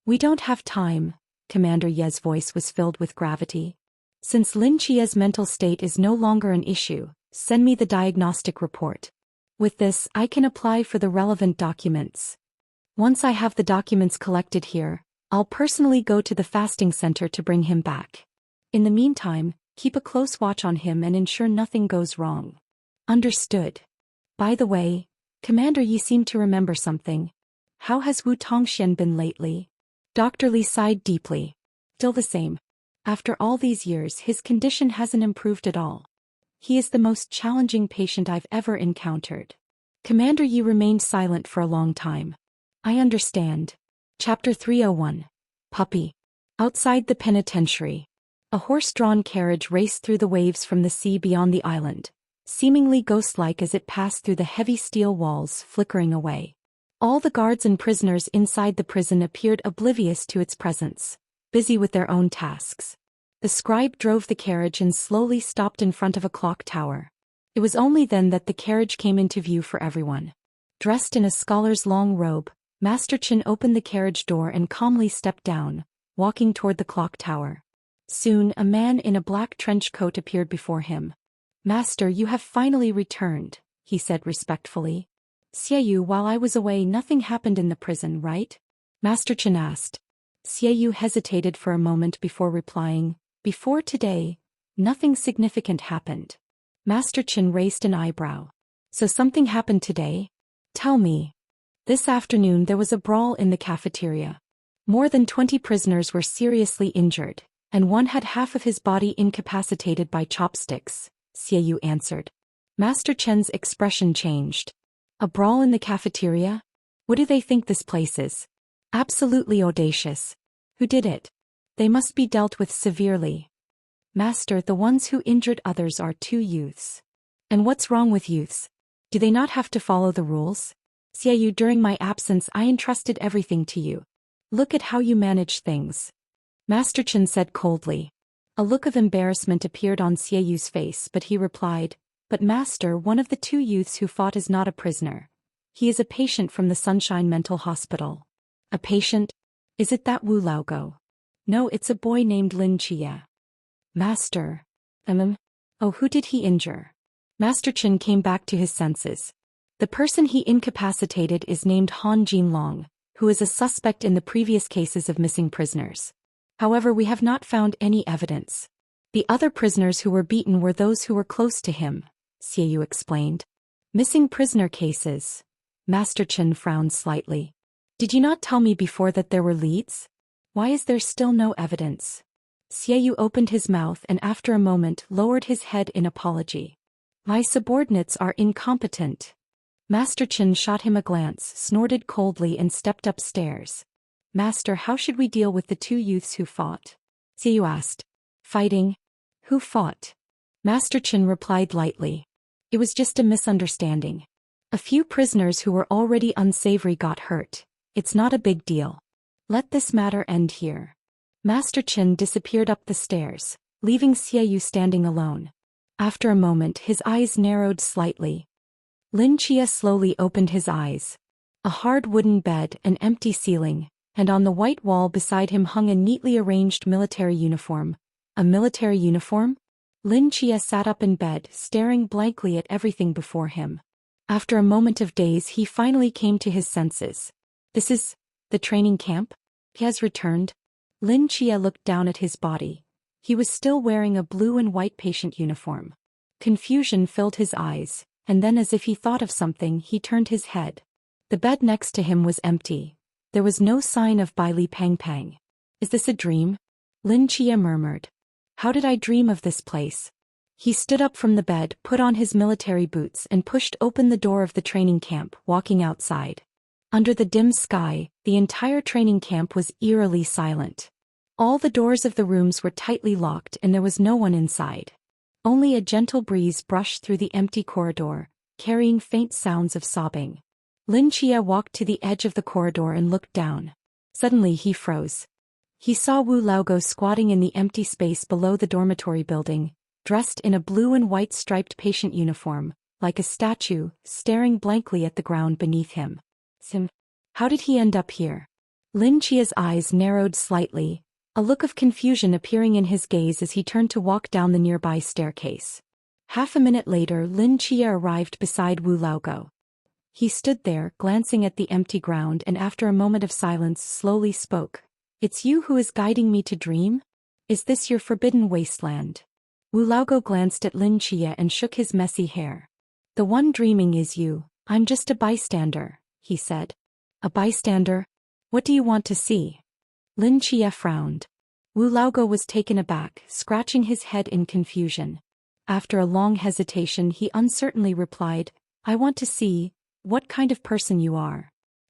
We don't have time, Commander Ye's voice was filled with gravity. Since Lin Chia's mental state is no longer an issue, send me the diagnostic report. With this, I can apply for the relevant documents. Once I have the documents collected here, I'll personally go to the fasting center to bring him back. In the meantime, keep a close watch on him and ensure nothing goes wrong. Understood. By the way, Commander Yi seemed to remember something. How has Wu Tongxian been lately? Dr. Li sighed deeply. Still the same. After all these years, his condition hasn't improved at all. He is the most challenging patient I've ever encountered. Commander Yi remained silent for a long time. I understand. Chapter 301. Puppy. Outside the penitentiary. A horse-drawn carriage raced through the waves from the sea beyond the island, seemingly ghost-like as it passed through the heavy steel walls, flickering away. All the guards and prisoners inside the prison appeared oblivious to its presence, busy with their own tasks. The scribe drove the carriage and slowly stopped in front of a clock tower. It was only then that the carriage came into view for everyone. Dressed in a scholar's long robe, Master Chen opened the carriage door and calmly stepped down, walking toward the clock tower. Soon, a man in a black trench coat appeared before him. Master, you have finally returned, he said respectfully. Xieyu, while I was away, nothing happened in the prison, right? Master Chen asked. Xieyu hesitated for a moment before replying, before today, nothing significant happened. Master Chen raised an eyebrow. So something happened today? Tell me. This afternoon there was a brawl in the cafeteria. More than 20 prisoners were seriously injured, and one had half of his body incapacitated by chopsticks, Xieyu answered. Master Chen's expression changed. A brawl in the cafeteria? What do they think this place is? Absolutely audacious. Who did it? They must be dealt with severely. Master, the ones who injured others are 2 youths. And what's wrong with youths? Do they not have to follow the rules? Xieyu, during my absence I entrusted everything to you. Look at how you manage things. Master Chen said coldly. A look of embarrassment appeared on Xieyu's face, but he replied, But Master, one of the 2 youths who fought is not a prisoner. He is a patient from the Sunshine Mental Hospital. A patient? Is it that Wu Laogo? No, it's a boy named Lin Chia. Master. Oh, who did he injure? Master Chen came back to his senses. The person he incapacitated is named Han Jinlong, who is a suspect in the previous cases of missing prisoners. However, we have not found any evidence. The other prisoners who were beaten were those who were close to him, Xieyu explained. Missing prisoner cases. Master Chen frowned slightly. Did you not tell me before that there were leads? Why is there still no evidence? Xieyu opened his mouth and after a moment lowered his head in apology. My subordinates are incompetent. Master Chen shot him a glance, snorted coldly and stepped upstairs. Master, how should we deal with the 2 youths who fought? Xieyu asked. Fighting? Who fought? Master Chen replied lightly. It was just a misunderstanding. A few prisoners who were already unsavory got hurt. It's not a big deal. Let this matter end here. Master Chen disappeared up the stairs, leaving Xieyu standing alone. After a moment his eyes narrowed slightly. Lin Chia slowly opened his eyes. A hard wooden bed, an empty ceiling, and on the white wall beside him hung a neatly arranged military uniform. A military uniform? Lin Chia sat up in bed, staring blankly at everything before him. After a moment of daze he finally came to his senses. This is the training camp? He has returned? Lin Chia looked down at his body. He was still wearing a blue and white patient uniform. Confusion filled his eyes, and then as if he thought of something he turned his head. The bed next to him was empty. There was no sign of Bai Li Pang Pang. Is this a dream? Lin Chia murmured. How did I dream of this place? He stood up from the bed, put on his military boots and pushed open the door of the training camp, walking outside. Under the dim sky, the entire training camp was eerily silent. All the doors of the rooms were tightly locked and there was no one inside. Only a gentle breeze brushed through the empty corridor, carrying faint sounds of sobbing. Lin Chia walked to the edge of the corridor and looked down. Suddenly he froze. He saw Wu Laogo squatting in the empty space below the dormitory building, dressed in a blue and white striped patient uniform, like a statue, staring blankly at the ground beneath him. How did he end up here? Lin Chia's eyes narrowed slightly, a look of confusion appearing in his gaze as he turned to walk down the nearby staircase. Half a minute later, Lin Chia arrived beside Wu Laogo. He stood there, glancing at the empty ground, and after a moment of silence slowly spoke. "It's you who is guiding me to dream? Is this your forbidden wasteland?" Wu Laogo glanced at Lin Chia and shook his messy hair. "The one dreaming is you. I'm just a bystander," he said. "A bystander? What do you want to see?" Lin Chia frowned. Wu Laogo was taken aback, scratching his head in confusion. After a long hesitation he uncertainly replied, "I want to see what kind of person you are."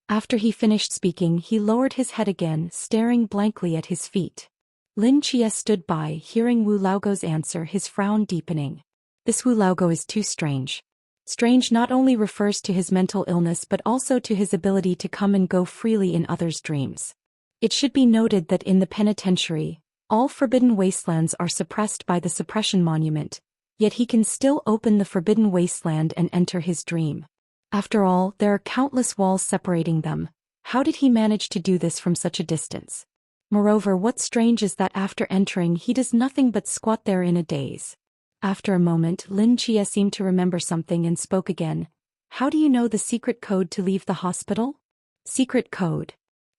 After he finished speaking he lowered his head again, staring blankly at his feet. Lin Chia stood by, hearing Wu Laogo's answer, his frown deepening. This Wu Laogo is too strange. Strange not only refers to his mental illness but also to his ability to come and go freely in others' dreams. It should be noted that in the penitentiary, all forbidden wastelands are suppressed by the suppression monument, yet he can still open the forbidden wasteland and enter his dream. After all, there are countless walls separating them. How did he manage to do this from such a distance? Moreover, what's strange is that after entering he does nothing but squat there in a daze. After a moment, Lin Chia seemed to remember something and spoke again. "How do you know the secret code to leave the hospital?" "Secret code?"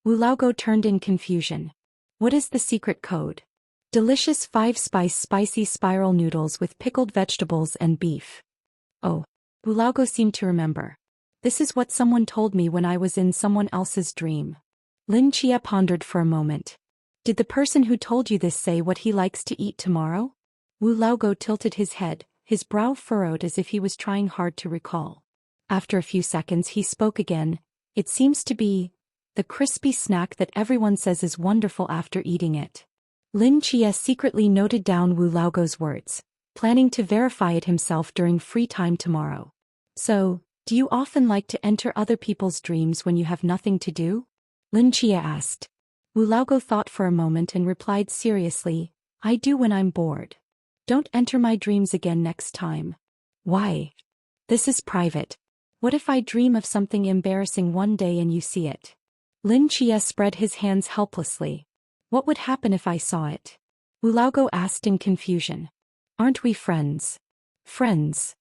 Wu Laogo turned in confusion. "What is the secret code?" "Delicious 5-spice spicy spiral noodles with pickled vegetables and beef." "Oh." Wu Laogo seemed to remember. "This is what someone told me when I was in someone else's dream." Lin Chia pondered for a moment. "Did the person who told you this say what he likes to eat tomorrow?" Wu Laogo tilted his head, his brow furrowed as if he was trying hard to recall. After a few seconds he spoke again. "It seems to be the crispy snack that everyone says is wonderful after eating it." Lin Chia secretly noted down Wu Laogo's words, planning to verify it himself during free time tomorrow. "So, do you often like to enter other people's dreams when you have nothing to do?" Lin Chia asked. Wu Laogo thought for a moment and replied seriously, "I do when I'm bored." "Don't enter my dreams again next time." "Why?" "This is private. What if I dream of something embarrassing one day and you see it?" Lin Chia spread his hands helplessly. "What would happen if I saw it?" Wu Laogo asked in confusion. "Aren't we friends?" "Friends?"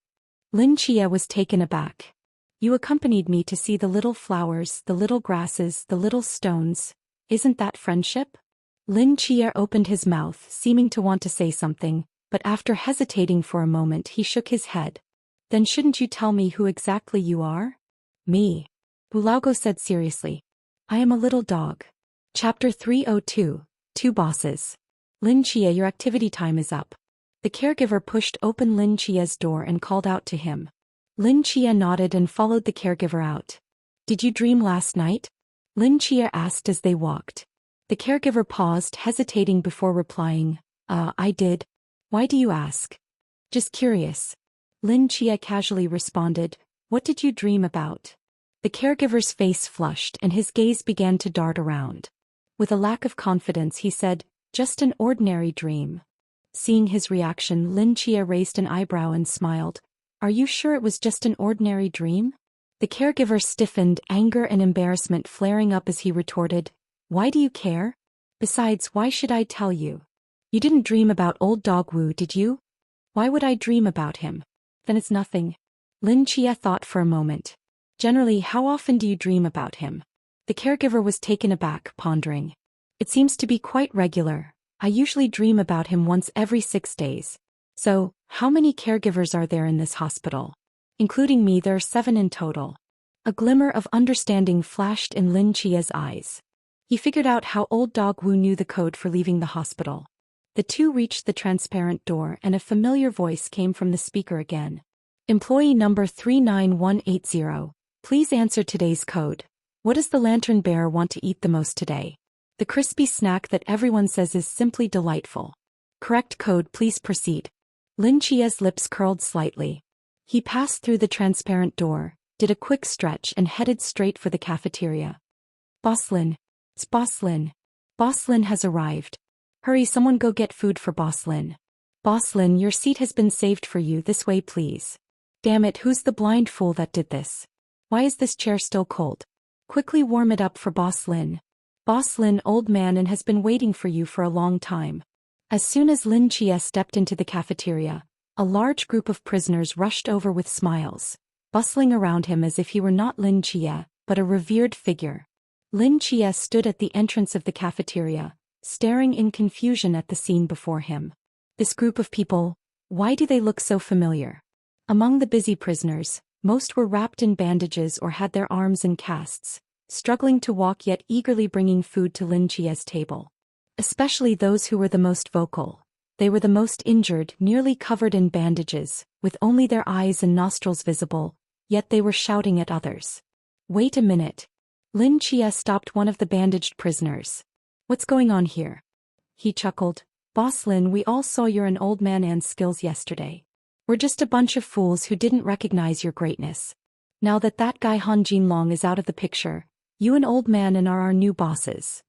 Lin Chia was taken aback. "You accompanied me to see the little flowers, the little grasses, the little stones. Isn't that friendship?" Lin Chia opened his mouth, seeming to want to say something, but after hesitating for a moment he shook his head. "Then shouldn't you tell me who exactly you are?" "Me," Wu Laogo said seriously. "I am a little dog." Chapter 302, Two Bosses. "Lin Chia, your activity time is up." The caregiver pushed open Lin Chia's door and called out to him. Lin Chia nodded and followed the caregiver out. "Did you dream last night?" Lin Chia asked as they walked. The caregiver paused, hesitating before replying. I did." "Why do you ask?" "Just curious." Lin Chia casually responded. "What did you dream about?" The caregiver's face flushed and his gaze began to dart around. With a lack of confidence he said, "Just an ordinary dream." Seeing his reaction, Lin Chia raised an eyebrow and smiled. "Are you sure it was just an ordinary dream?" The caregiver stiffened, anger and embarrassment flaring up as he retorted, "Why do you care? Besides, why should I tell you? You didn't dream about old dog Wu, did you?" "Why would I dream about him?" "Then it's nothing." Lin Chia thought for a moment. "Generally, how often do you dream about him?" The caregiver was taken aback, pondering. "It seems to be quite regular. I usually dream about him once every 6 days. So, how many caregivers are there in this hospital?" "Including me, there are 7 in total." A glimmer of understanding flashed in Lin Chia's eyes. He figured out how old dog Wu knew the code for leaving the hospital. The two reached the transparent door and a familiar voice came from the speaker again. "Employee number 39180, please answer today's code. What does the lantern bearer want to eat the most today?" "The crispy snack that everyone says is simply delightful." "Correct code, please proceed." Lin Chia's lips curled slightly. He passed through the transparent door, did a quick stretch and headed straight for the cafeteria. Boss Lin. It's Boss Lin. Boss Lin has arrived. Hurry, someone go get food for Boss Lin. Boss Lin, your seat has been saved for you, this way please. Damn it, who's the blind fool that did this? Why is this chair still cold? Quickly warm it up for Boss Lin. Boss Lin, old man, and has been waiting for you for a long time. As soon as Lin Chia stepped into the cafeteria, a large group of prisoners rushed over with smiles, bustling around him as if he were not Lin Chia, but a revered figure. Lin Chia stood at the entrance of the cafeteria, staring in confusion at the scene before him. This group of people, why do they look so familiar? Among the busy prisoners, most were wrapped in bandages or had their arms in casts, struggling to walk yet eagerly bringing food to Lin Chia's table. Especially those who were the most vocal. They were the most injured, nearly covered in bandages, with only their eyes and nostrils visible, yet they were shouting at others. Wait a minute. Lin Chia stopped one of the bandaged prisoners. What's going on here? He chuckled. Boss Lin, we all saw your and old man An's skills yesterday. We're just a bunch of fools who didn't recognize your greatness. Now that guy Han Jinlong is out of the picture, you and old man An are our new bosses.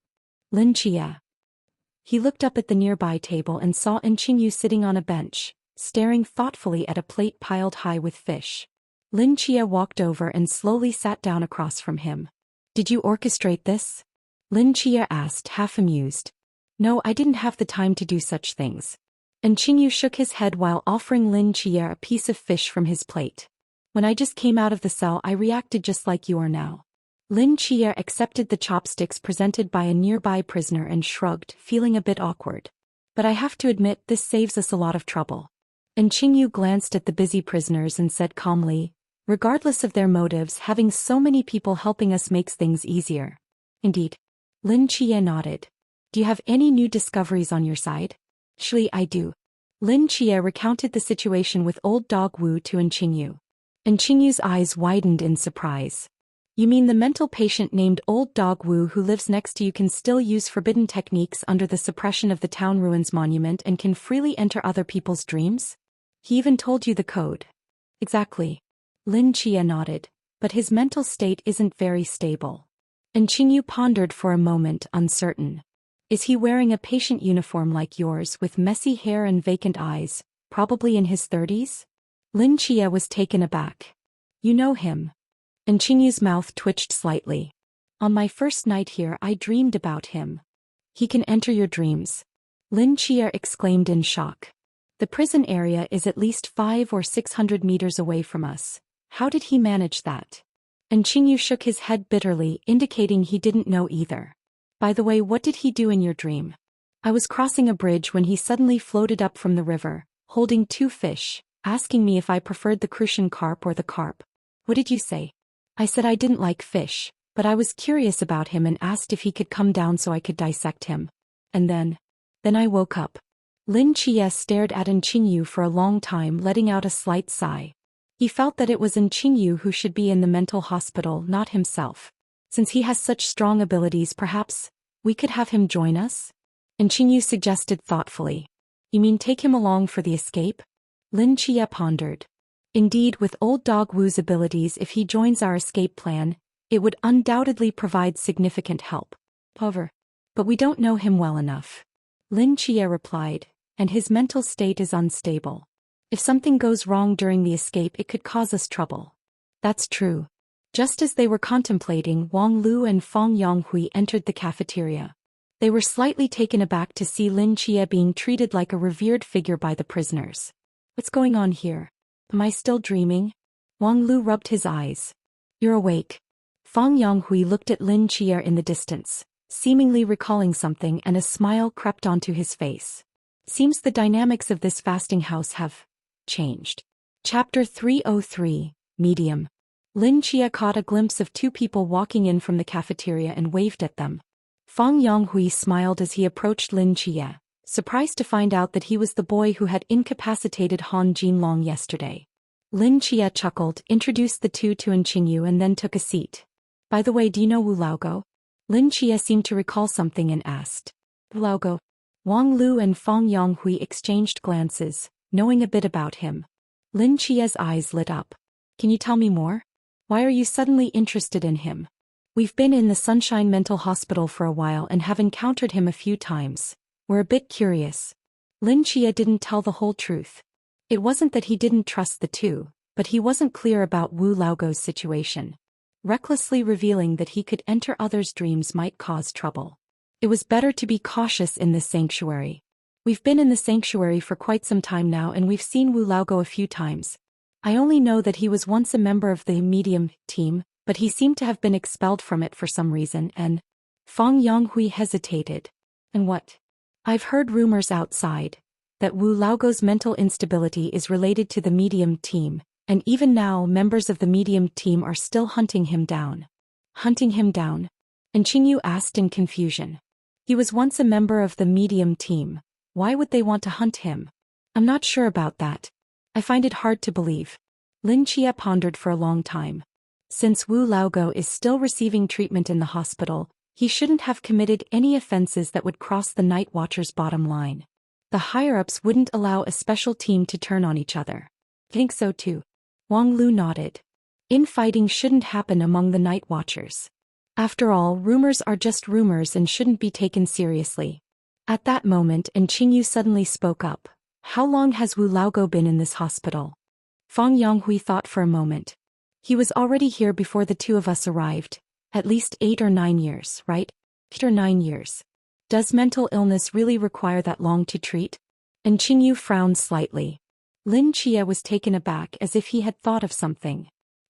Lin Chia. He looked up at the nearby table and saw Qingyu sitting on a bench, staring thoughtfully at a plate piled high with fish. Lin Chia walked over and slowly sat down across from him. Did you orchestrate this? Lin Chia asked, half amused. No, I didn't have the time to do such things. Qingyu shook his head while offering Lin Chia a piece of fish from his plate. When I just came out of the cell, I reacted just like you are now. Lin Chia accepted the chopsticks presented by a nearby prisoner and shrugged, feeling a bit awkward. But I have to admit, this saves us a lot of trouble. Qingyu glanced at the busy prisoners and said calmly, regardless of their motives, having so many people helping us makes things easier. Indeed. Lin Chia nodded. Do you have any new discoveries on your side? Actually, I do. Lin Chia recounted the situation with old dog Wu to Qingyu. Qingyu's eyes widened in surprise. You mean the mental patient named Old Dog Wu who lives next to you can still use forbidden techniques under the suppression of the town ruins monument and can freely enter other people's dreams? He even told you the code. Exactly. Lin Chia nodded, but his mental state isn't very stable. Qingyu pondered for a moment, uncertain. Is he wearing a patient uniform like yours with messy hair and vacant eyes, probably in his 30s? Lin Chia was taken aback. You know him. Qingyu's mouth twitched slightly. On my first night here, I dreamed about him. He can enter your dreams. Lin Chia exclaimed in shock. The prison area is at least 500 or 600 meters away from us. How did he manage that? Qingyu shook his head bitterly, indicating he didn't know either. By the way, what did he do in your dream? I was crossing a bridge when he suddenly floated up from the river, holding 2 fish, asking me if I preferred the crucian carp or the carp. What did you say? I said I didn't like fish, but I was curious about him and asked if he could come down so I could dissect him. And then I woke up. Lin Chia stared at Qingyu for a long time, letting out a slight sigh. He felt that it was Qingyu who should be in the mental hospital, not himself. Since he has such strong abilities, perhaps we could have him join us? Qingyu suggested thoughtfully. You mean take him along for the escape? Lin Chia pondered. Indeed, with old dog Wu's abilities, if he joins our escape plan, it would undoubtedly provide significant help. However, but we don't know him well enough. Lin Chia replied, and his mental state is unstable. If something goes wrong during the escape, it could cause us trouble. That's true. Just as they were contemplating, Wang Lu and Fang Yonghui entered the cafeteria. They were slightly taken aback to see Lin Chia being treated like a revered figure by the prisoners. What's going on here? Am I still dreaming? Wang Lu rubbed his eyes. You're awake. Fang Yonghui looked at Lin Chia in the distance, seemingly recalling something, and a smile crept onto his face. Seems the dynamics of this fasting house have changed. Chapter 303, Medium. Lin Chia caught a glimpse of 2 people walking in from the cafeteria and waved at them. Fang Yonghui smiled as he approached Lin Chia, surprised to find out that he was the boy who had incapacitated Han Jinlong yesterday. Lin Chia chuckled, introduced the 2 to Qingyu and then took a seat. By the way, do you know Wu Laogo? Lin Chia seemed to recall something and asked. Wu Laogo. Wang Lu and Fang Yonghui exchanged glances, knowing a bit about him. Lin Chia's eyes lit up. Can you tell me more? Why are you suddenly interested in him? We've been in the Sunshine Mental Hospital for a while and have encountered him a few times. We're a bit curious. Lin Chia didn't tell the whole truth. It wasn't that he didn't trust the two, but he wasn't clear about Wu Laogo's situation. Recklessly revealing that he could enter others' dreams might cause trouble. It was better to be cautious in this sanctuary. We've been in the sanctuary for quite some time now and we've seen Wu Laogo a few times. I only know that he was once a member of the medium team, but he seemed to have been expelled from it for some reason and… Fang Yonghui hesitated. And what? I've heard rumors outside that Wu Laogo's mental instability is related to the medium team, and even now members of the medium team are still hunting him down. Hunting him down? And Qingyu asked in confusion. He was once a member of the medium team. Why would they want to hunt him? I'm not sure about that. I find it hard to believe. Lin Chia pondered for a long time. Since Wu Laogo is still receiving treatment in the hospital, he shouldn't have committed any offenses that would cross the Night Watcher's bottom line. The higher-ups wouldn't allow a special team to turn on each other. Think so too. Wang Lu nodded. Infighting shouldn't happen among the Night Watchers. After all, rumors are just rumors and shouldn't be taken seriously. At that moment, Qingyu suddenly spoke up. How long has Wu Laogo been in this hospital? Fang Yonghui thought for a moment. He was already here before the two of us arrived. At least 8 or 9 years, right? 8 or 9 years. Does mental illness really require that long to treat? And Qingyu frowned slightly. Lin Chia was taken aback as if he had thought of something.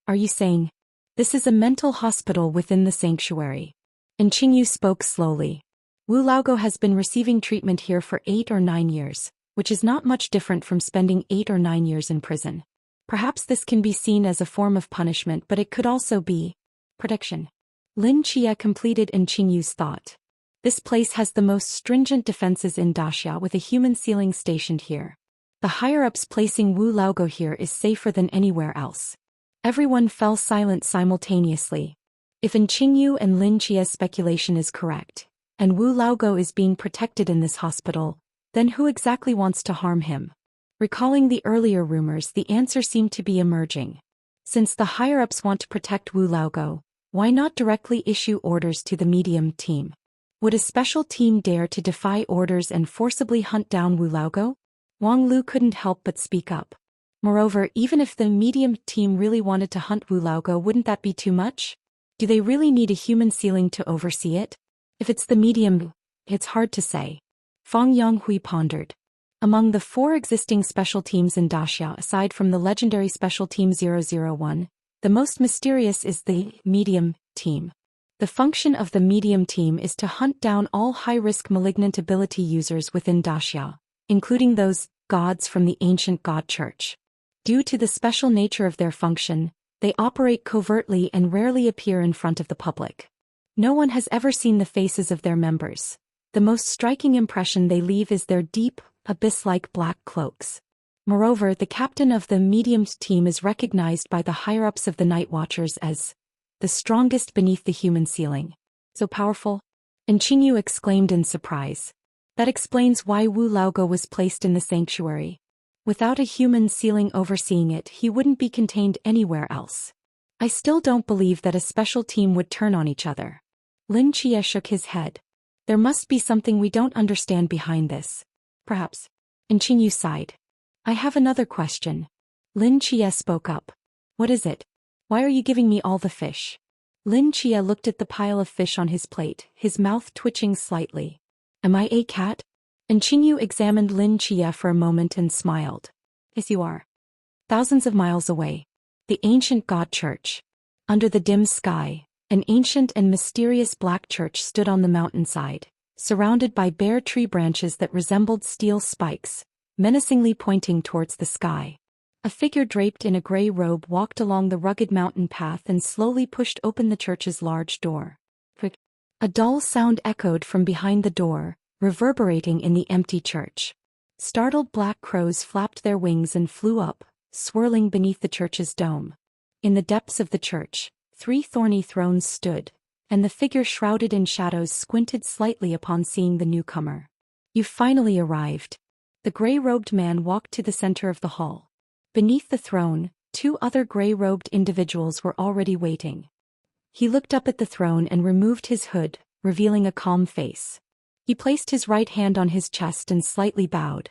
Are you saying? This is a mental hospital within the sanctuary. And Qingyu spoke slowly. Wu Laogo has been receiving treatment here for 8 or 9 years, which is not much different from spending 8 or 9 years in prison. Perhaps this can be seen as a form of punishment, but it could also be protection. Lin Chia completed Qingyu's thought. This place has the most stringent defenses in Daxia with a human sealing stationed here. The higher-ups placing Wu Laogo here is safer than anywhere else. Everyone fell silent simultaneously. If Qingyu and Lin Chia's speculation is correct, and Wu Laogo is being protected in this hospital, then who exactly wants to harm him? Recalling the earlier rumors, the answer seemed to be emerging. Since the higher-ups want to protect Wu Laogo, why not directly issue orders to the medium team? Would a special team dare to defy orders and forcibly hunt down Wu Laogo? Wang Lu couldn't help but speak up. Moreover, even if the medium team really wanted to hunt Wu Laogo, wouldn't that be too much? Do they really need a human sealing to oversee it? If it's the medium, it's hard to say. Fang Yonghui pondered. Among the 4 existing special teams in Daxia, aside from the legendary Special Team 001, the most mysterious is the medium team. The function of the medium team is to hunt down all high-risk malignant ability users within Daxia, including those gods from the ancient god church. Due to the special nature of their function, they operate covertly and rarely appear in front of the public. No one has ever seen the faces of their members. The most striking impression they leave is their deep, abyss-like black cloaks. Moreover, the captain of the medium team is recognized by the higher-ups of the Night Watchers as the strongest beneath the human ceiling. So powerful? And Qingyu exclaimed in surprise. That explains why Wu Laogo was placed in the sanctuary. Without a human ceiling overseeing it, he wouldn't be contained anywhere else. I still don't believe that a special team would turn on each other. Lin Chia shook his head. There must be something we don't understand behind this. Perhaps. And Qingyu sighed. I have another question. Lin Chia spoke up. What is it? Why are you giving me all the fish? Lin Chia looked at the pile of fish on his plate, his mouth twitching slightly. Am I a cat? And Qingyu examined Lin Chia for a moment and smiled. Yes, you are. Thousands of miles away. The ancient god church. Under the dim sky, an ancient and mysterious black church stood on the mountainside, surrounded by bare tree branches that resembled steel spikes, menacingly pointing towards the sky. A figure draped in a gray robe walked along the rugged mountain path and slowly pushed open the church's large door. Quick! A dull sound echoed from behind the door, reverberating in the empty church. Startled black crows flapped their wings and flew up, swirling beneath the church's dome. In the depths of the church, 3 thorny thrones stood, and the figure shrouded in shadows squinted slightly upon seeing the newcomer. You finally arrived. The gray-robed man walked to the center of the hall. Beneath the throne, 2 other gray-robed individuals were already waiting. He looked up at the throne and removed his hood, revealing a calm face. He placed his right hand on his chest and slightly bowed.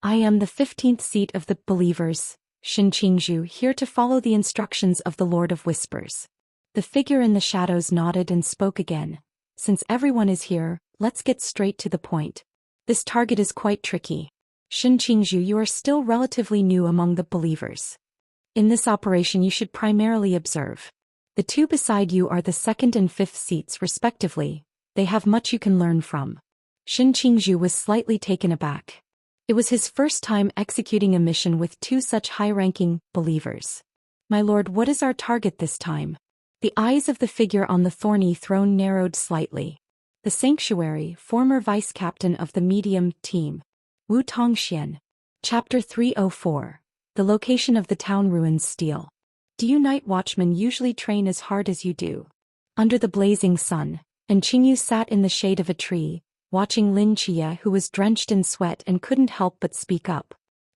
I am the 15th seat of the believers, Shin Qingzhu, here to follow the instructions of the Lord of Whispers. The figure in the shadows nodded and spoke again. Since everyone is here, let's get straight to the point. This target is quite tricky. Shin Qingzhu, you are still relatively new among the believers. In this operation you should primarily observe. The 2 beside you are the 2nd and 5th seats respectively. They have much you can learn from. Shin Qingzhu was slightly taken aback. It was his first time executing a mission with 2 such high-ranking believers. My lord, what is our target this time? The eyes of the figure on the thorny throne narrowed slightly. The sanctuary, former vice-captain of the medium team. Wu Tongxian. Chapter 304. The location of the town ruins steel. Do you night watchmen usually train as hard as you do? Under the blazing sun, and Qingyu sat in the shade of a tree, watching Lin Chia, who was drenched in sweat and couldn't help but speak up.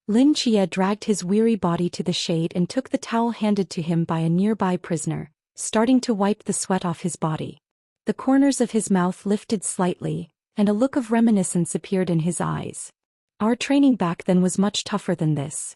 Lin Chia dragged his weary body to the shade and took the towel handed to him by a nearby prisoner, starting to wipe the sweat off his body. The corners of his mouth lifted slightly, and a look of reminiscence appeared in his eyes. Our training back then was much tougher than this.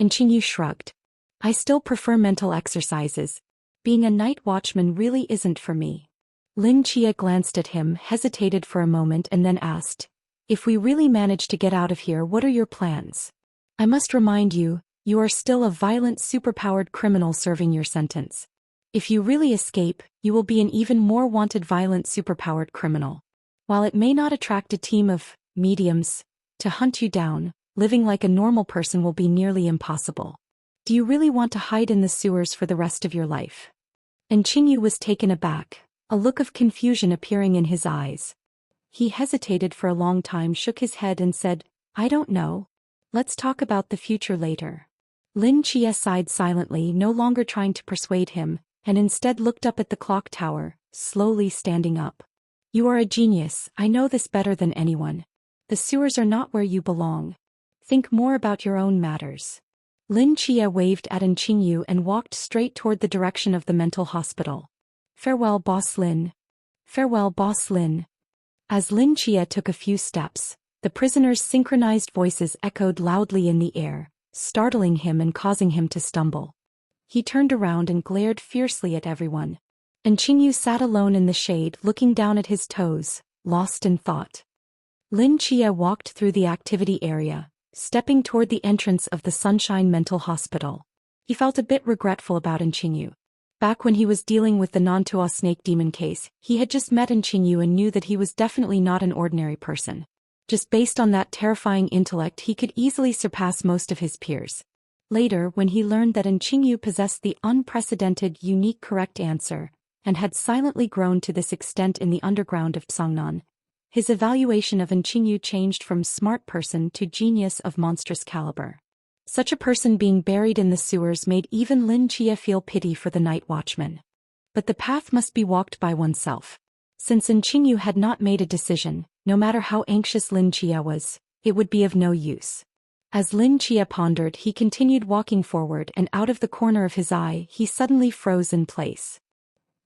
And Qingyu shrugged. I still prefer mental exercises. Being a night watchman really isn't for me. Lin Chia glanced at him, hesitated for a moment and then asked, if we really manage to get out of here, what are your plans? I must remind you, you are still a violent superpowered criminal serving your sentence. If you really escape, you will be an even more wanted violent superpowered criminal. While it may not attract a team of mediums to hunt you down, living like a normal person will be nearly impossible. Do you really want to hide in the sewers for the rest of your life? And Qingyu was taken aback, a look of confusion appearing in his eyes. He hesitated for a long time, shook his head and said, I don't know. Let's talk about the future later. Lin Chia sighed silently, no longer trying to persuade him, and instead looked up at the clock tower, slowly standing up. You are a genius, I know this better than anyone. The sewers are not where you belong. Think more about your own matters. Lin Chia waved at Qingyu and walked straight toward the direction of the mental hospital. Farewell, Boss Lin. Farewell, Boss Lin. As Lin Chia took a few steps, the prisoner's synchronized voices echoed loudly in the air, startling him and causing him to stumble. He turned around and glared fiercely at everyone. And Qingyu sat alone in the shade, looking down at his toes, lost in thought. Lin Chia walked through the activity area, stepping toward the entrance of the Sunshine Mental Hospital. He felt a bit regretful about Qingyu. Back when he was dealing with the Nantua snake demon case, he had just met Qingyu and knew that he was definitely not an ordinary person. Just based on that terrifying intellect, he could easily surpass most of his peers. Later, when he learned that Qingyu possessed the unprecedented, unique correct answer, and had silently grown to this extent in the underground of Tsangnan, his evaluation of Qingyu changed from smart person to genius of monstrous caliber. Such a person being buried in the sewers made even Lin Chia feel pity for the night watchman. But the path must be walked by oneself. Since Qingyu had not made a decision, no matter how anxious Lin Chia was, it would be of no use. As Lin Chia pondered, he continued walking forward, and out of the corner of his eye, he suddenly froze in place.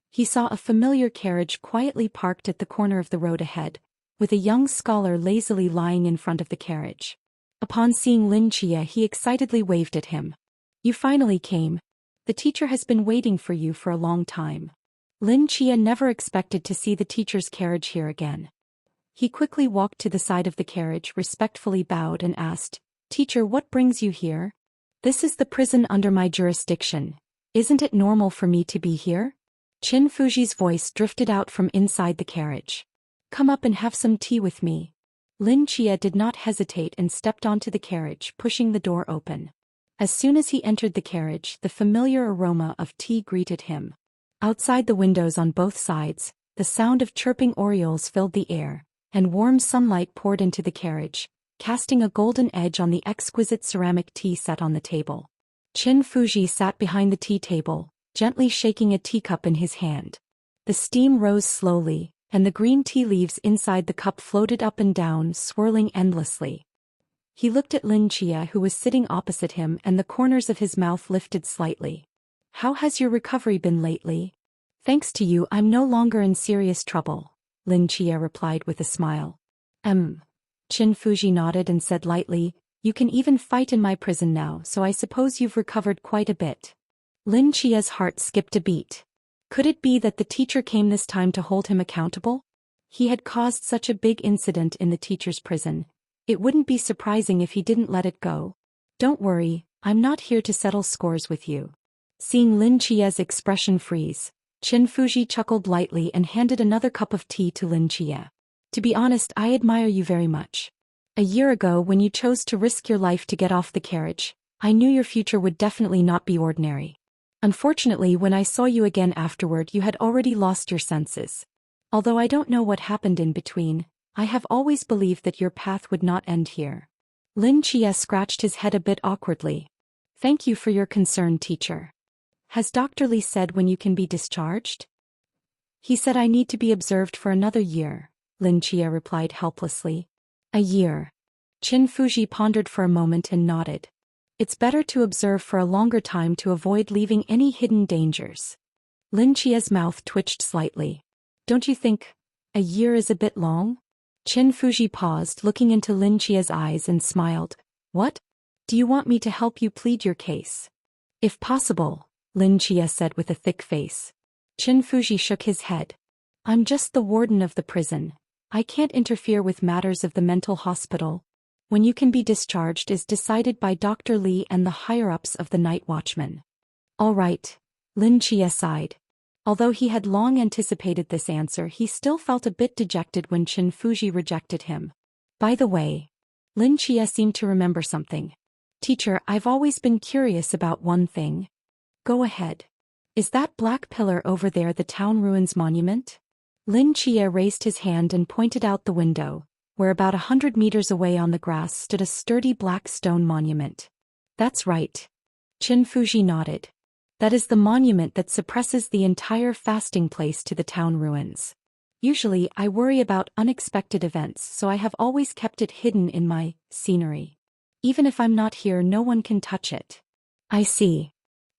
He saw a familiar carriage quietly parked at the corner of the road ahead, with a young scholar lazily lying in front of the carriage. Upon seeing Lin Chia, he excitedly waved at him. You finally came. The teacher has been waiting for you for a long time. Lin Chia never expected to see the teacher's carriage here again. He quickly walked to the side of the carriage, respectfully bowed and asked, Teacher, what brings you here? This is the prison under my jurisdiction. Isn't it normal for me to be here? Qin Fuji's voice drifted out from inside the carriage. Come up and have some tea with me. Lin Chia did not hesitate and stepped onto the carriage, pushing the door open. As soon as he entered the carriage, the familiar aroma of tea greeted him. Outside the windows on both sides, the sound of chirping orioles filled the air, and warm sunlight poured into the carriage, casting a golden edge on the exquisite ceramic tea set on the table. Qin Fuji sat behind the tea table, gently shaking a teacup in his hand. The steam rose slowly, and the green tea leaves inside the cup floated up and down, swirling endlessly. He looked at Lin Chia, who was sitting opposite him, and the corners of his mouth lifted slightly. How has your recovery been lately? Thanks to you, I'm no longer in serious trouble, Lin Chia replied with a smile. Qin Fuji nodded and said lightly, you can even fight in my prison now, so I suppose you've recovered quite a bit. Lin Chia's heart skipped a beat. Could it be that the teacher came this time to hold him accountable? He had caused such a big incident in the teacher's prison. It wouldn't be surprising if he didn't let it go. Don't worry, I'm not here to settle scores with you. Seeing Lin Chia's expression freeze, Qin Fuji chuckled lightly and handed another cup of tea to Lin Chia. To be honest, I admire you very much. A year ago, when you chose to risk your life to get off the carriage, I knew your future would definitely not be ordinary. Unfortunately, when I saw you again afterward, you had already lost your senses. Although I don't know what happened in between, I have always believed that your path would not end here. Lin Chia scratched his head a bit awkwardly. Thank you for your concern, teacher. Has Dr. Li said when you can be discharged? He said I need to be observed for another year, Lin Chia replied helplessly. A year. Qin Fuji pondered for a moment and nodded. It's better to observe for a longer time to avoid leaving any hidden dangers. Lin Chia's mouth twitched slightly. Don't you think a year is a bit long? Qin Fuji paused, looking into Lin Chia's eyes, and smiled. What? Do you want me to help you plead your case? If possible, Lin Chia said with a thick face. Qin Fuji shook his head. I'm just the warden of the prison. I can't interfere with matters of the mental hospital. When you can be discharged is decided by Dr. Li and the higher-ups of the night watchman. All right, Lin Chia sighed. Although he had long anticipated this answer, he still felt a bit dejected when Qin Fuji rejected him. By the way, Lin Chia seemed to remember something. Teacher, I've always been curious about one thing. Go ahead. Is that black pillar over there the town ruins monument? Lin Chia raised his hand and pointed out the window, where about 100 meters away on the grass stood a sturdy black stone monument. That's right. Qin Fuji nodded. That is the monument that suppresses the entire fasting place to the town ruins. Usually, I worry about unexpected events, so I have always kept it hidden in my scenery. Even if I'm not here, no one can touch it. I see.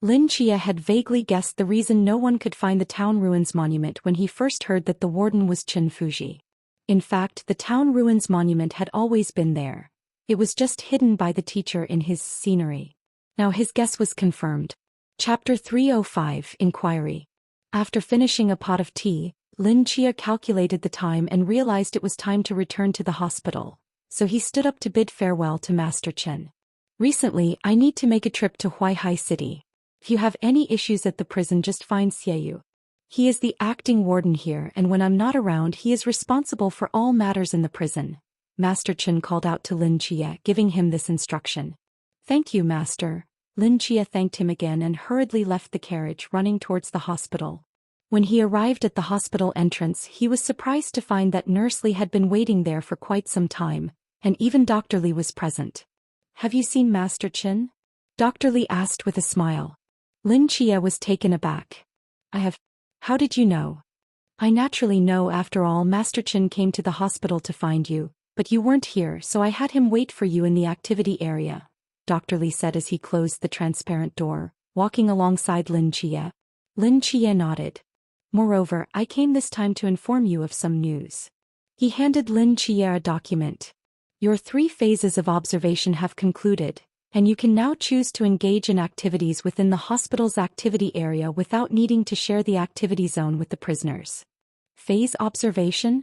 Lin Chia had vaguely guessed the reason no one could find the town ruins monument when he first heard that the warden was Qin Fuji. In fact, the town ruins monument had always been there. It was just hidden by the teacher in his scenery. Now his guess was confirmed. Chapter 305, Inquiry. After finishing a pot of tea, Lin Chia calculated the time and realized it was time to return to the hospital, so he stood up to bid farewell to Master Chen. Recently, I need to make a trip to Huaihai City. If you have any issues at the prison, just find Xieyu. He is the acting warden here, and when I'm not around, he is responsible for all matters in the prison. Master Chen called out to Lin Chia, giving him this instruction. Thank you, Master. Lin Chia thanked him again and hurriedly left the carriage, running towards the hospital. When he arrived at the hospital entrance, he was surprised to find that Nurse Li had been waiting there for quite some time, and even Dr. Li was present. Have you seen Master Chen? Dr. Li asked with a smile. Lin Chia was taken aback. I have. How did you know? I naturally know, after all, Master Chen came to the hospital to find you, but you weren't here, so I had him wait for you in the activity area, Dr. Li said as he closed the transparent door, walking alongside Lin Chia. Lin Chia nodded. Moreover, I came this time to inform you of some news. He handed Lin Chia a document. Your 3 phases of observation have concluded, and you can now choose to engage in activities within the hospital's activity area without needing to share the activity zone with the prisoners. Phase observation?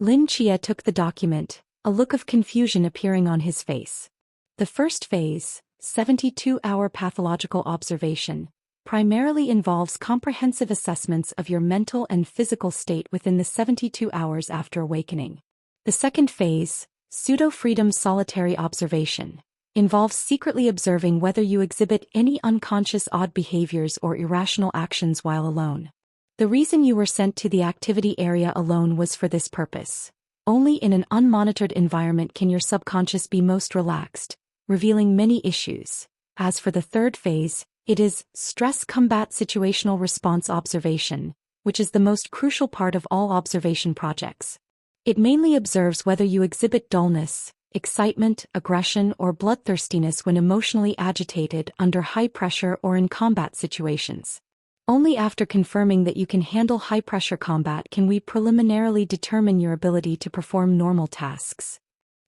Lin Chia took the document, a look of confusion appearing on his face. The first phase, 72-hour pathological observation, primarily involves comprehensive assessments of your mental and physical state within the 72 hours after awakening. The second phase, pseudo-freedom solitary observation, involves secretly observing whether you exhibit any unconscious odd behaviors or irrational actions while alone. The reason you were sent to the activity area alone was for this purpose. Only in an unmonitored environment can your subconscious be most relaxed, revealing many issues. As for the third phase, it is stress combat situational response observation, which is the most crucial part of all observation projects. It mainly observes whether you exhibit dullness, excitement, aggression, or bloodthirstiness when emotionally agitated, under high pressure, or in combat situations. Only after confirming that you can handle high-pressure combat can we preliminarily determine your ability to perform normal tasks.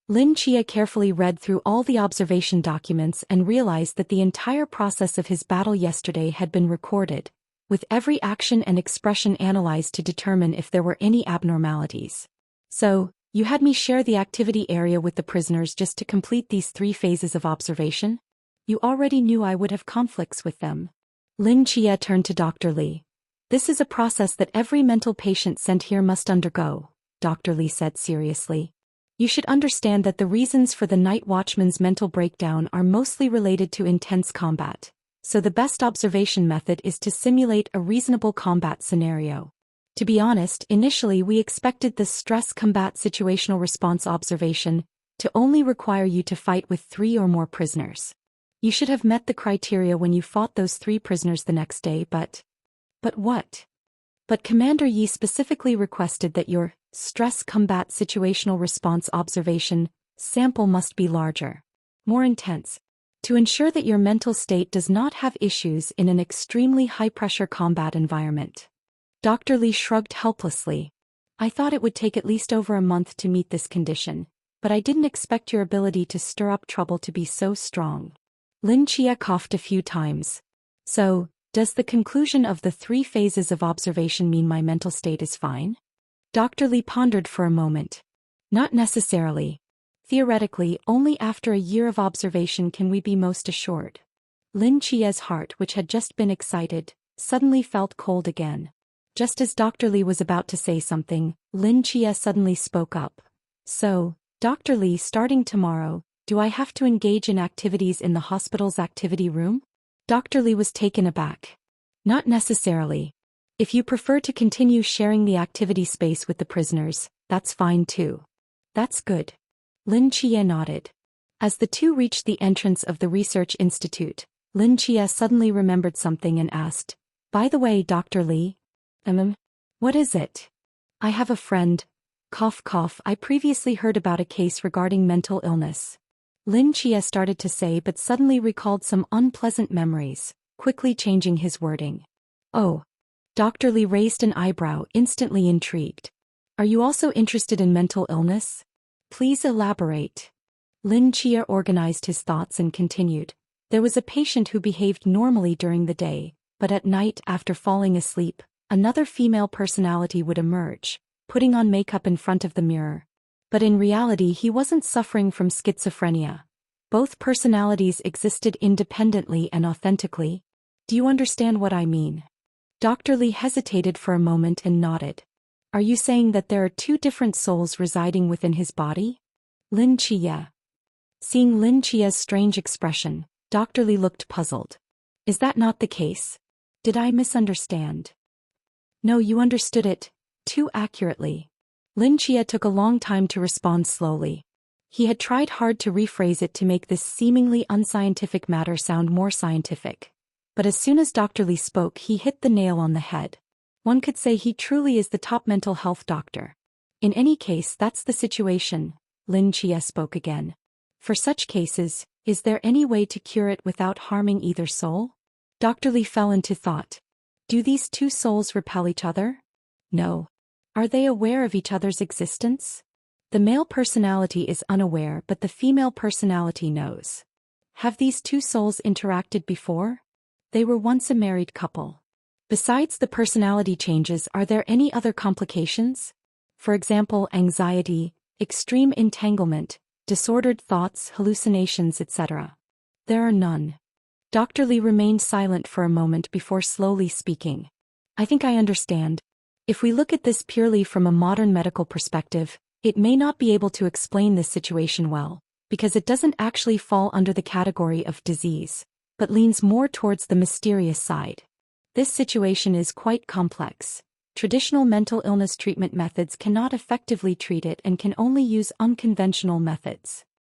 Lin Chia carefully read through all the observation documents and realized that the entire process of his battle yesterday had been recorded, with every action and expression analyzed to determine if there were any abnormalities. So, you had me share the activity area with the prisoners just to complete these 3 phases of observation? You already knew I would have conflicts with them. Lin Chia turned to Dr. Li. This is a process that every mental patient sent here must undergo, Dr. Li said seriously. You should understand that the reasons for the night watchman's mental breakdown are mostly related to intense combat, so the best observation method is to simulate a reasonable combat scenario. To be honest, initially we expected the stress combat situational response observation to only require you to fight with 3 or more prisoners. You should have met the criteria when you fought those 3 prisoners the next day, but what? But Commander Yi specifically requested that your stress combat situational response observation sample must be larger, more intense, to ensure that your mental state does not have issues in an extremely high-pressure combat environment. Dr. Li shrugged helplessly. I thought it would take at least over a month to meet this condition, but I didn't expect your ability to stir up trouble to be so strong. Lin Chia coughed a few times. So, does the conclusion of the 3 phases of observation mean my mental state is fine? Dr. Li pondered for a moment. Not necessarily. Theoretically, only after a year of observation can we be most assured. Lin Chia's heart, which had just been excited, suddenly felt cold again. Just as Dr. Li was about to say something, Lin Chia suddenly spoke up. So, Dr. Li, starting tomorrow, do I have to engage in activities in the hospital's activity room? Dr. Li was taken aback. Not necessarily. If you prefer to continue sharing the activity space with the prisoners, that's fine too. That's good. Lin Chia nodded. As the 2 reached the entrance of the research institute, Lin Chia suddenly remembered something and asked, By the way, Dr. Li? What is it? I have a friend. Cough cough. I previously heard about a case regarding mental illness. Lin Chia started to say but suddenly recalled some unpleasant memories, quickly changing his wording. Oh. Dr. Li raised an eyebrow, instantly intrigued. Are you also interested in mental illness? Please elaborate. Lin Chia organized his thoughts and continued. There was a patient who behaved normally during the day, but at night after falling asleep, another female personality would emerge, putting on makeup in front of the mirror. But in reality he wasn't suffering from schizophrenia. Both personalities existed independently and authentically. Do you understand what I mean? Dr. Li hesitated for a moment and nodded. Are you saying that there are 2 different souls residing within his body? Lin Chia. Seeing Lin Chia's strange expression, Dr. Li looked puzzled. Is that not the case? Did I misunderstand? No, you understood it too accurately. Lin Chia took a long time to respond slowly. He had tried hard to rephrase it to make this seemingly unscientific matter sound more scientific. But as soon as Dr. Li spoke, he hit the nail on the head. One could say he truly is the top mental health doctor. In any case, that's the situation, Lin Chia spoke again. For such cases, is there any way to cure it without harming either soul? Dr. Li fell into thought. Do these 2 souls repel each other? No. Are they aware of each other's existence? The male personality is unaware, but the female personality knows. Have these 2 souls interacted before? They were once a married couple. Besides the personality changes, are there any other complications? For example, anxiety, extreme entanglement, disordered thoughts, hallucinations, etc. There are none. Dr. Li remained silent for a moment before slowly speaking. I think I understand. If we look at this purely from a modern medical perspective, it may not be able to explain this situation well, because it doesn't actually fall under the category of disease, but leans more towards the mysterious side. This situation is quite complex. Traditional mental illness treatment methods cannot effectively treat it and can only use unconventional methods.